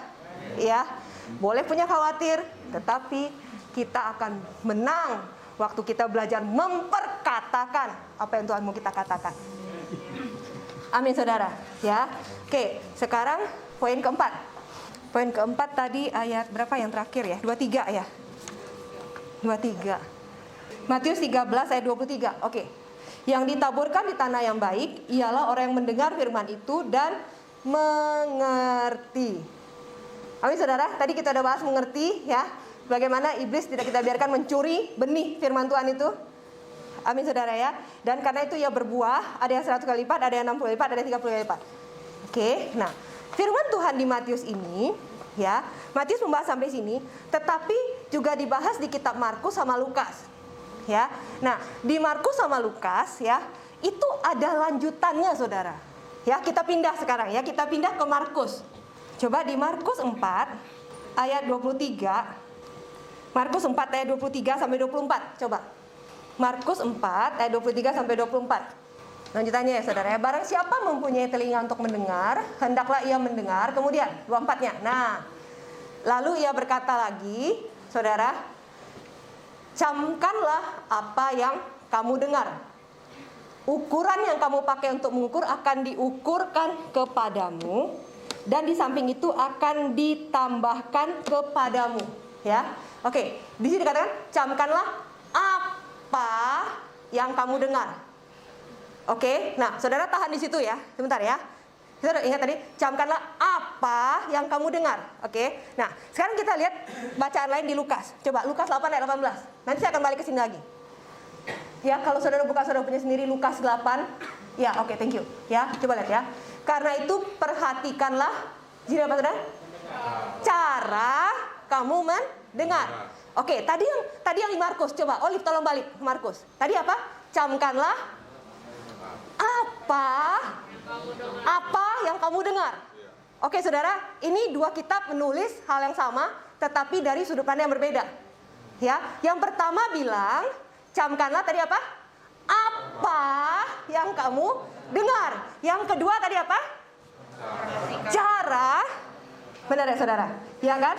Ya, boleh punya khawatir, tetapi kita akan menang waktu kita belajar memperkatakan apa yang Tuhan mau kita katakan. Amin saudara. Ya. Oke, sekarang poin keempat. Poin keempat tadi ayat berapa yang terakhir ya? 23 ya. 23. Matius 13 ayat 23. Oke. Yang ditaburkan di tanah yang baik ialah orang yang mendengar firman itu dan mengerti. Amin saudara. Tadi kita udah bahas mengerti ya. Bagaimana iblis tidak kita biarkan mencuri benih firman Tuhan itu. Amin saudara ya. Dan karena itu ia berbuah, ada yang 100 kali lipat, ada yang 60 kali lipat, ada yang 30 kali lipat. Oke, nah firman Tuhan di Matius ini ya, Matius membahas sampai sini, tetapi juga dibahas di kitab Markus sama Lukas. Ya. Nah, di Markus sama Lukas ya, itu ada lanjutannya saudara. Ya, kita pindah sekarang ya, kita pindah ke Markus. Coba di Markus 4 ayat 23. Markus 4 ayat 23 sampai 24. Coba. Markus 4 ayat 23 sampai 24. Lanjutannya ya saudara ya. Barang siapa mempunyai telinga untuk mendengar, hendaklah ia mendengar. Kemudian 24-nya. Nah, lalu ia berkata lagi, saudara, camkanlah apa yang kamu dengar. Ukuran yang kamu pakai untuk mengukur akan diukurkan kepadamu, dan di samping itu akan ditambahkan kepadamu. Ya, oke. Di sini dikatakan camkanlah apa yang kamu dengar. Oke, nah saudara tahan di situ ya, sebentar ya. Saudara ingat tadi, camkanlah apa yang kamu dengar. Oke, nah sekarang kita lihat bacaan lain di Lukas. Coba Lukas 8 ayat 18. Nanti saya akan balik ke sini lagi. Ya, kalau saudara buka saudara punya sendiri Lukas 8. Ya, oke, thank you. Ya, coba lihat ya. Karena itu perhatikanlah, jadi apa saudara? Cara kamu mendengar. Oke, tadi yang di Markus. Coba Olive tolong balik ke Markus. Tadi apa? Camkanlah apa yang kamu dengar. Oke saudara, ini dua kitab menulis hal yang sama, tetapi dari sudut pandang yang berbeda. Ya, yang pertama bilang, camkanlah tadi apa? Apa yang kamu dengar. Yang kedua tadi apa? Cara. Benar ya saudara? Ya kan?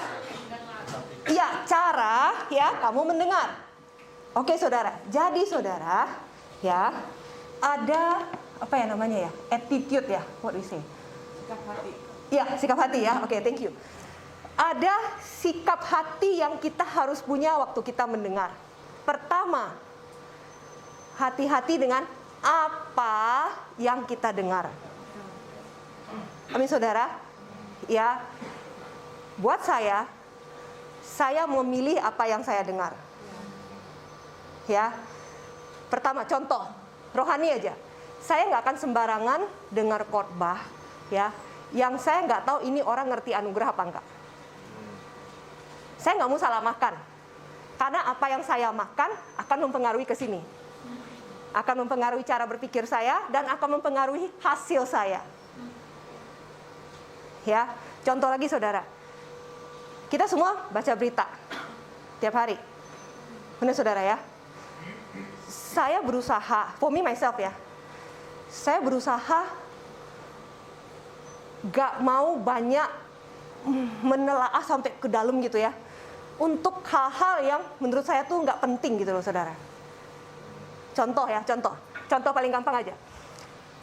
Iya, cara ya kamu mendengar. Oke saudara, jadi saudara ya, ada apa ya namanya ya, attitude ya, what do you say? Sikap hati. Ya, sikap hati ya. Oke, thank you. Ada sikap hati yang kita harus punya waktu kita mendengar. Pertama, hati-hati dengan apa yang kita dengar. Amin saudara. Ya, buat saya memilih apa yang saya dengar. Ya, pertama contoh rohani aja. Saya nggak akan sembarangan dengar khotbah, ya, yang saya nggak tahu ini orang ngerti anugerah apa enggak. Saya nggak mau salah makan, karena apa yang saya makan akan mempengaruhi ke sini, akan mempengaruhi cara berpikir saya dan akan mempengaruhi hasil saya. Ya, contoh lagi saudara, kita semua baca berita tiap hari, benar saudara ya. Saya berusaha, for me myself ya, saya berusaha gak mau banyak menelaah sampai ke dalam gitu ya, untuk hal-hal yang menurut saya tuh gak penting gitu loh saudara. Contoh ya, contoh paling gampang aja.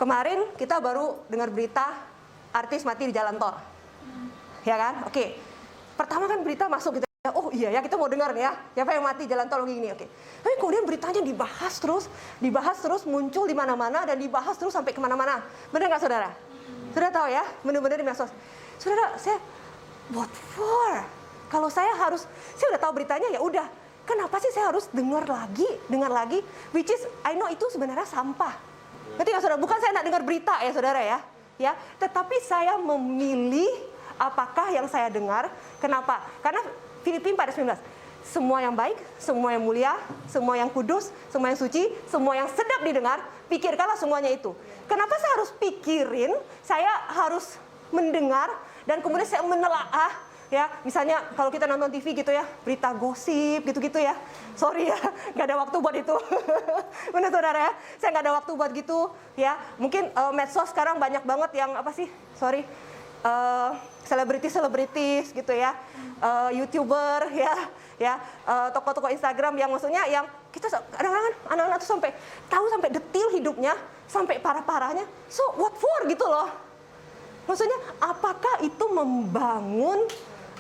Kemarin kita baru dengar berita artis mati di jalan tol, ya kan? Oke, pertama kan berita masuk gitu. Oh iya ya, kita mau dengar nih ya, siapa yang mati jalan tol begini, oke. Tapi kemudian beritanya dibahas terus, muncul di mana-mana dan dibahas terus sampai kemana-mana. Benar nggak saudara? Saudara tahu ya, benar-benar di medsos. Saudara, saya what for? Kalau saya udah tahu beritanya ya udah. Kenapa sih saya harus dengar lagi? Which is I know itu sebenarnya sampah. Ngerti nggak saudara? Bukan saya nak dengar berita ya saudara ya. Ya, tetapi saya memilih apakah yang saya dengar. Kenapa? Karena Filipi 4:19, semua yang baik, semua yang mulia, semua yang kudus, semua yang suci, semua yang sedap didengar, pikirkanlah semuanya itu. Kenapa saya harus pikirin, saya harus mendengar, dan kemudian saya menelaah, ya, misalnya kalau kita nonton TV gitu ya, berita gosip gitu-gitu ya, sorry ya, nggak ada waktu buat itu. Benar saudara ya, saya nggak ada waktu buat gitu, ya, mungkin medsos sekarang banyak banget yang apa sih, selebritis gitu ya, YouTuber ya, tokoh-tokoh Instagram yang maksudnya yang kita kadang-kadang anak-anak tuh sampai tahu sampai detail hidupnya, sampai parah-parahnya, so what for gitu loh. Maksudnya apakah itu membangun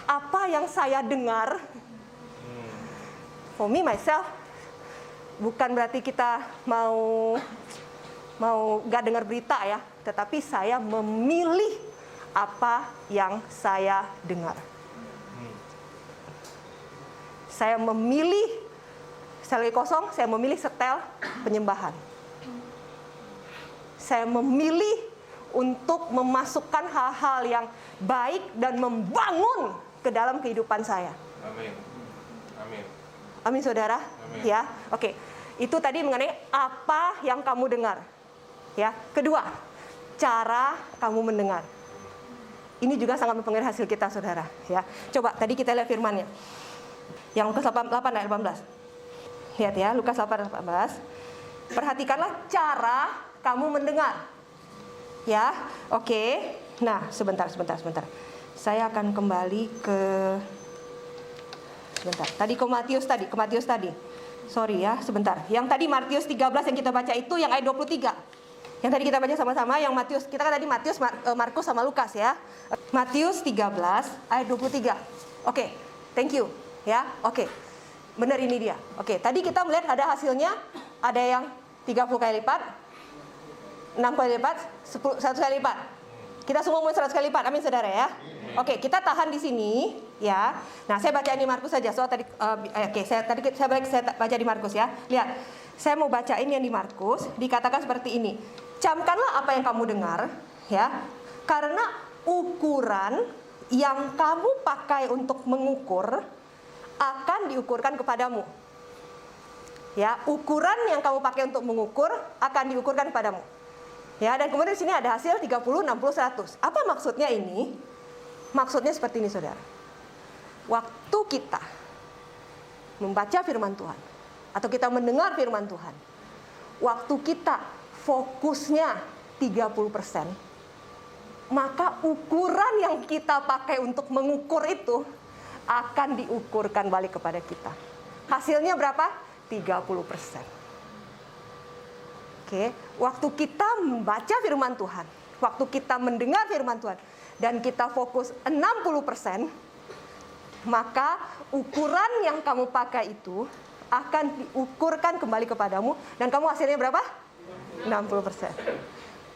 apa yang saya dengar? For me myself, bukan berarti kita mau gak dengar berita ya, tetapi saya memilih apa yang saya dengar. Saya memilih, sel kosong, saya memilih setel penyembahan. Saya memilih untuk memasukkan hal-hal yang baik dan membangun ke dalam kehidupan saya.
Amin. Amin.
Amin saudara.
Amin.
Ya, oke. Itu tadi mengenai apa yang kamu dengar. Ya. Kedua, cara kamu mendengar. Ini juga sangat mempengaruhi hasil kita saudara. Ya. Coba tadi kita lihat firman-nya. Yang Lukas 8 ayat 18. Lihat ya, Lukas 8 ayat 18. Perhatikanlah cara kamu mendengar. Ya, oke. Nah, sebentar. Saya akan kembali ke Tadi ke Matius tadi. Sorry ya, sebentar. Yang tadi Matius 13 yang kita baca itu yang ayat 23. Yang tadi kita baca sama-sama yang Matius, kita kan tadi Matius, Markus sama Lukas ya. Matius 13 ayat 23. Oke, thank you. Ya, oke. Benar ini dia. Oke, tadi kita melihat ada hasilnya, ada yang 30 kali lipat, 6 kali lipat, 100 kali lipat. Kita semua mau 100 kali lipat. Amin saudara ya. Oke, kita tahan di sini ya. Nah, saya baca di Markus saja. So tadi saya baca di Markus ya. Lihat. Saya mau bacain yang di Markus, dikatakan seperti ini. Camkanlah apa yang kamu dengar ya. Karena ukuran yang kamu pakai untuk mengukur akan diukurkan kepadamu. Ya, ukuran yang kamu pakai untuk mengukur akan diukurkan kepadamu. Ya, dan kemudian di sini ada hasil 30, 60, 100. Apa maksudnya ini? Maksudnya seperti ini, saudara. Waktu kita membaca firman Tuhan, atau kita mendengar firman Tuhan, waktu kita fokusnya 30%, maka ukuran yang kita pakai untuk mengukur itu akan diukurkan balik kepada kita. Hasilnya berapa? 30%. Oke, waktu kita membaca firman Tuhan, waktu kita mendengar firman Tuhan, dan kita fokus 60%, maka ukuran yang kamu pakai itu akan diukurkan kembali kepadamu, dan kamu hasilnya berapa? 60%.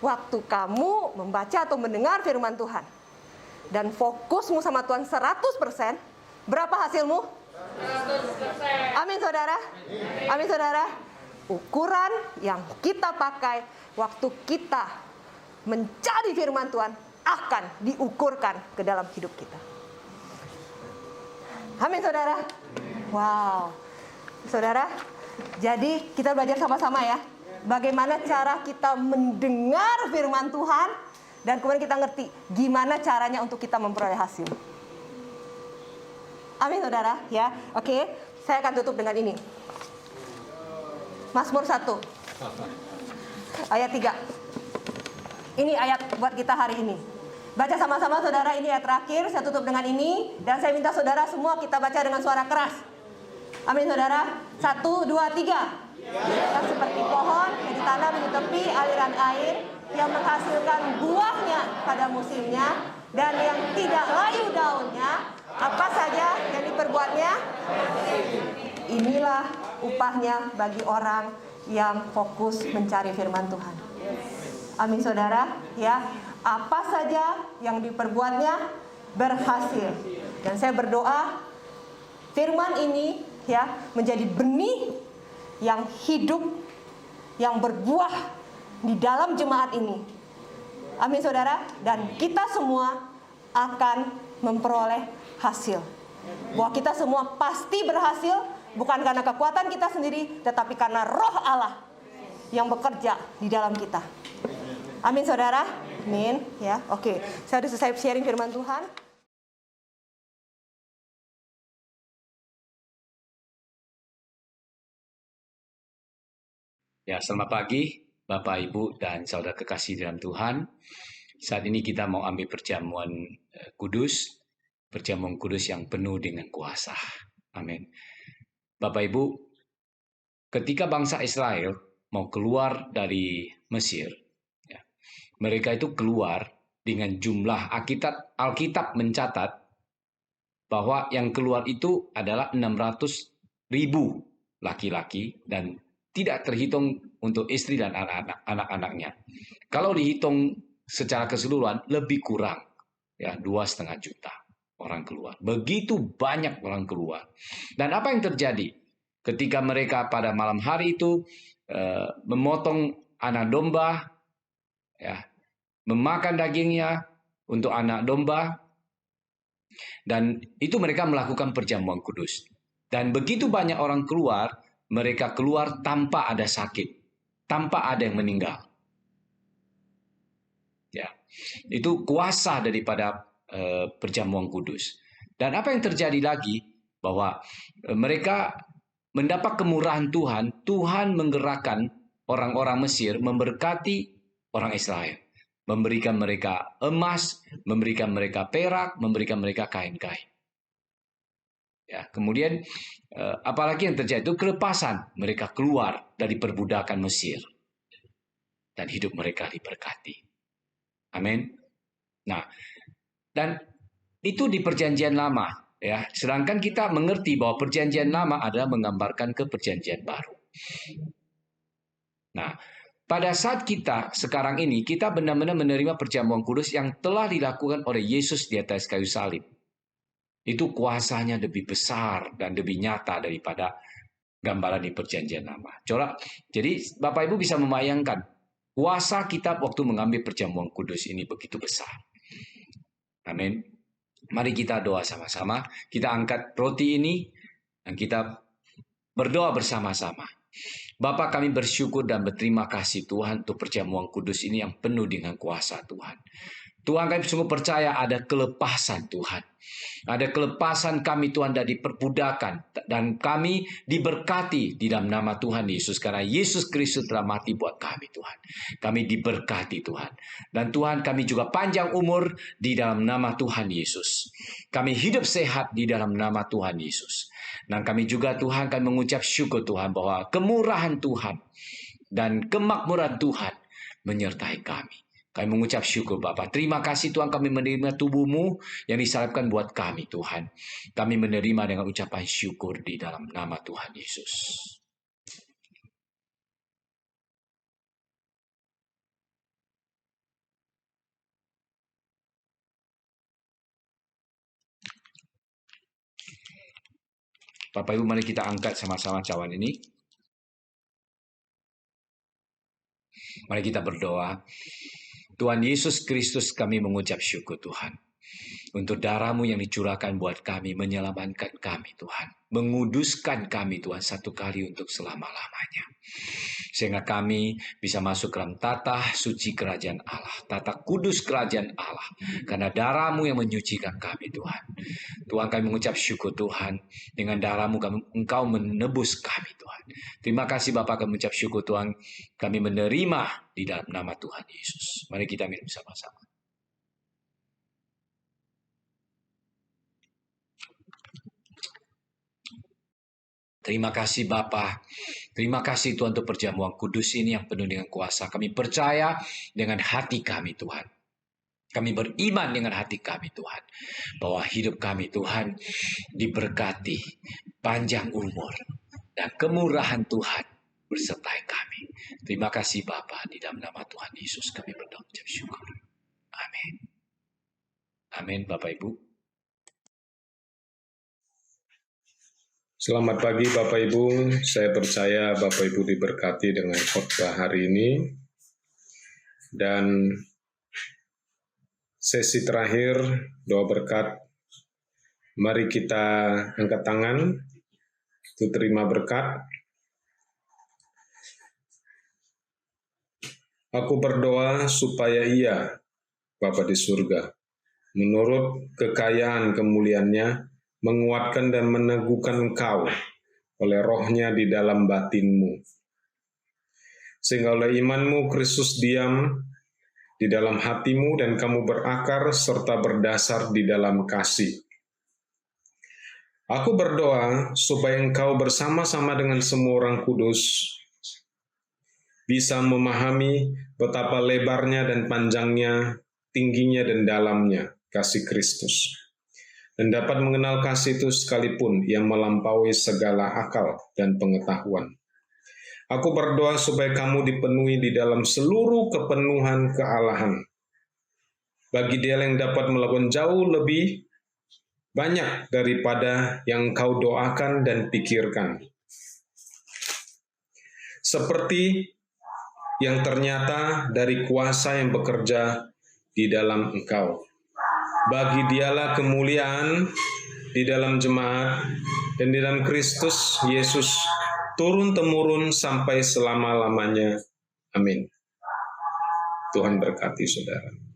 Waktu kamu membaca atau mendengar firman Tuhan, dan fokusmu sama Tuhan 100%, berapa hasilmu? 100%. Amin saudara. Amin saudara. Ukuran yang kita pakai waktu kita mencari firman Tuhan akan diukurkan ke dalam hidup kita. Amin saudara. Wow. Saudara, jadi kita belajar sama-sama ya. Bagaimana cara kita mendengar firman Tuhan, dan kemudian kita ngerti gimana caranya untuk kita memperoleh hasil. Amin saudara ya. Oke, saya akan tutup dengan ini. Mazmur 1 ayat 3. Ini ayat buat kita hari ini. Baca sama-sama saudara, ini ayat terakhir. Saya tutup dengan ini, dan saya minta saudara semua kita baca dengan suara keras. Amin saudara. 1, 2, 3. Yang seperti pohon yang ditanam di tepi aliran air, yang menghasilkan buahnya pada musimnya, dan yang tidak layu daunnya, apa saja yang diperbuatnya, inilah upahnya bagi orang yang fokus mencari firman Tuhan. Amin saudara ya. Apa saja yang diperbuatnya berhasil. Dan saya berdoa firman ini ya menjadi benih yang hidup, yang berbuah di dalam jemaat ini. Amin saudara. Dan kita semua akan memperoleh hasil. Bahwa kita semua pasti berhasil, bukan karena kekuatan kita sendiri, tetapi karena Roh Allah yang bekerja di dalam kita. Amin saudara. Amin ya. Oke, saya sudah selesai sharing firman Tuhan.
Ya, selamat pagi Bapak, Ibu, dan saudara kekasih dalam Tuhan. Saat ini kita mau ambil perjamuan kudus, perjamuan kudus yang penuh dengan kuasa. Amin. Bapak Ibu, ketika bangsa Israel mau keluar dari Mesir. Ya. Mereka itu keluar dengan jumlah Alkitab mencatat bahwa yang keluar itu adalah 600.000 laki-laki dan tidak terhitung untuk istri dan anak-anaknya. Kalau dihitung secara keseluruhan lebih kurang, ya 2,5 juta orang keluar. Begitu banyak orang keluar. Dan apa yang terjadi ketika mereka pada malam hari itu memotong anak domba, ya, memakan dagingnya untuk anak domba, dan itu mereka melakukan perjamuan kudus. Dan begitu banyak orang keluar, mereka keluar tanpa ada sakit, tanpa ada yang meninggal. Ya, itu kuasa daripada perjamuan kudus. Dan apa yang terjadi lagi, bahwa mereka mendapat kemurahan Tuhan. Tuhan menggerakkan orang-orang Mesir memberkati orang Israel. Memberikan mereka emas, memberikan mereka perak, memberikan mereka kain-kain. Ya, kemudian apalagi yang terjadi itu kelepasan. Mereka keluar dari perbudakan Mesir. Dan hidup mereka diberkati. Amin. Nah, dan itu di perjanjian lama. Ya, sedangkan kita mengerti bahwa perjanjian lama adalah menggambarkan ke perjanjian baru. Nah, pada saat kita sekarang ini, kita benar-benar menerima perjamuan kudus yang telah dilakukan oleh Yesus di atas kayu salib. Itu kuasanya lebih besar dan lebih nyata daripada gambaran di perjanjian lama. Jadi Bapak Ibu bisa membayangkan, kuasa kita waktu mengambil perjamuan kudus ini begitu besar. Amin. Mari kita doa sama-sama. Kita angkat roti ini dan kita berdoa bersama-sama. Bapa, kami bersyukur dan berterima kasih Tuhan untuk perjamuan kudus ini yang penuh dengan kuasa Tuhan. Tuhan, kami sungguh percaya ada kelepasan Tuhan. Ada kelepasan kami Tuhan dari perbudakan. Dan kami diberkati di dalam nama Tuhan Yesus. Karena Yesus Kristus telah mati buat kami Tuhan. Kami diberkati Tuhan. Dan Tuhan, kami juga panjang umur di dalam nama Tuhan Yesus. Kami hidup sehat di dalam nama Tuhan Yesus. Dan kami juga Tuhan kami mengucap syukur Tuhan bahwa kemurahan Tuhan dan kemakmuran Tuhan menyertai kami. Kami mengucap syukur Bapa. Terima kasih Tuhan kami menerima tubuh-Mu yang disalibkan buat kami Tuhan. Kami menerima dengan ucapan syukur di dalam nama Tuhan Yesus. Bapak Ibu, mari kita angkat sama-sama cawan ini. Mari kita berdoa. Tuhan Yesus Kristus, kami mengucap syukur Tuhan. Untuk darah-Mu yang dicurahkan buat kami, menyelamatkan kami Tuhan. Menguduskan kami Tuhan satu kali untuk selama-lamanya. Sehingga kami bisa masuk ke dalam tata suci kerajaan Allah. Tata kudus kerajaan Allah. Karena darah-Mu yang menyucikan kami Tuhan. Tuhan, kami mengucap syukur Tuhan. Dengan darah-Mu Engkau menebus kami Tuhan. Terima kasih Bapak, kami mengucap syukur Tuhan. Kami menerima di dalam nama Tuhan Yesus. Mari kita minum sama-sama. Terima kasih Bapa. Terima kasih Tuhan untuk perjamuan kudus ini yang penuh dengan kuasa. Kami percaya dengan hati kami Tuhan. Kami beriman dengan hati kami Tuhan. Bahwa hidup kami Tuhan diberkati, panjang umur, dan kemurahan Tuhan bersertai kami. Terima kasih Bapa, di dalam nama Tuhan Yesus kami berdoa ucap syukur. Amin. Amin Bapak Ibu.
Selamat pagi Bapak Ibu, saya percaya Bapak Ibu diberkati dengan khotbah hari ini. Dan sesi terakhir, doa berkat. Mari kita angkat tangan, untuk terima berkat. Aku berdoa supaya Ia, Bapa di surga, menurut kekayaan kemuliaan-Nya, menguatkan dan meneguhkan engkau oleh rohnya di dalam batinmu. Sehingga oleh imanmu Kristus diam di dalam hatimu dan kamu berakar serta berdasar di dalam kasih. Aku berdoa supaya engkau bersama-sama dengan semua orang kudus bisa memahami betapa lebarnya dan panjangnya, tingginya dan dalamnya kasih Kristus, dan dapat mengenal kasih itu sekalipun yang melampaui segala akal dan pengetahuan. Aku berdoa supaya kamu dipenuhi di dalam seluruh kepenuhan kealahan, bagi Dia yang dapat melakukan jauh lebih banyak daripada yang kau doakan dan pikirkan, seperti yang ternyata dari kuasa yang bekerja di dalam engkau. Bagi Dialah kemuliaan di dalam jemaat dan di dalam Kristus Yesus turun-temurun sampai selama-lamanya. Amin. Tuhan berkati saudara.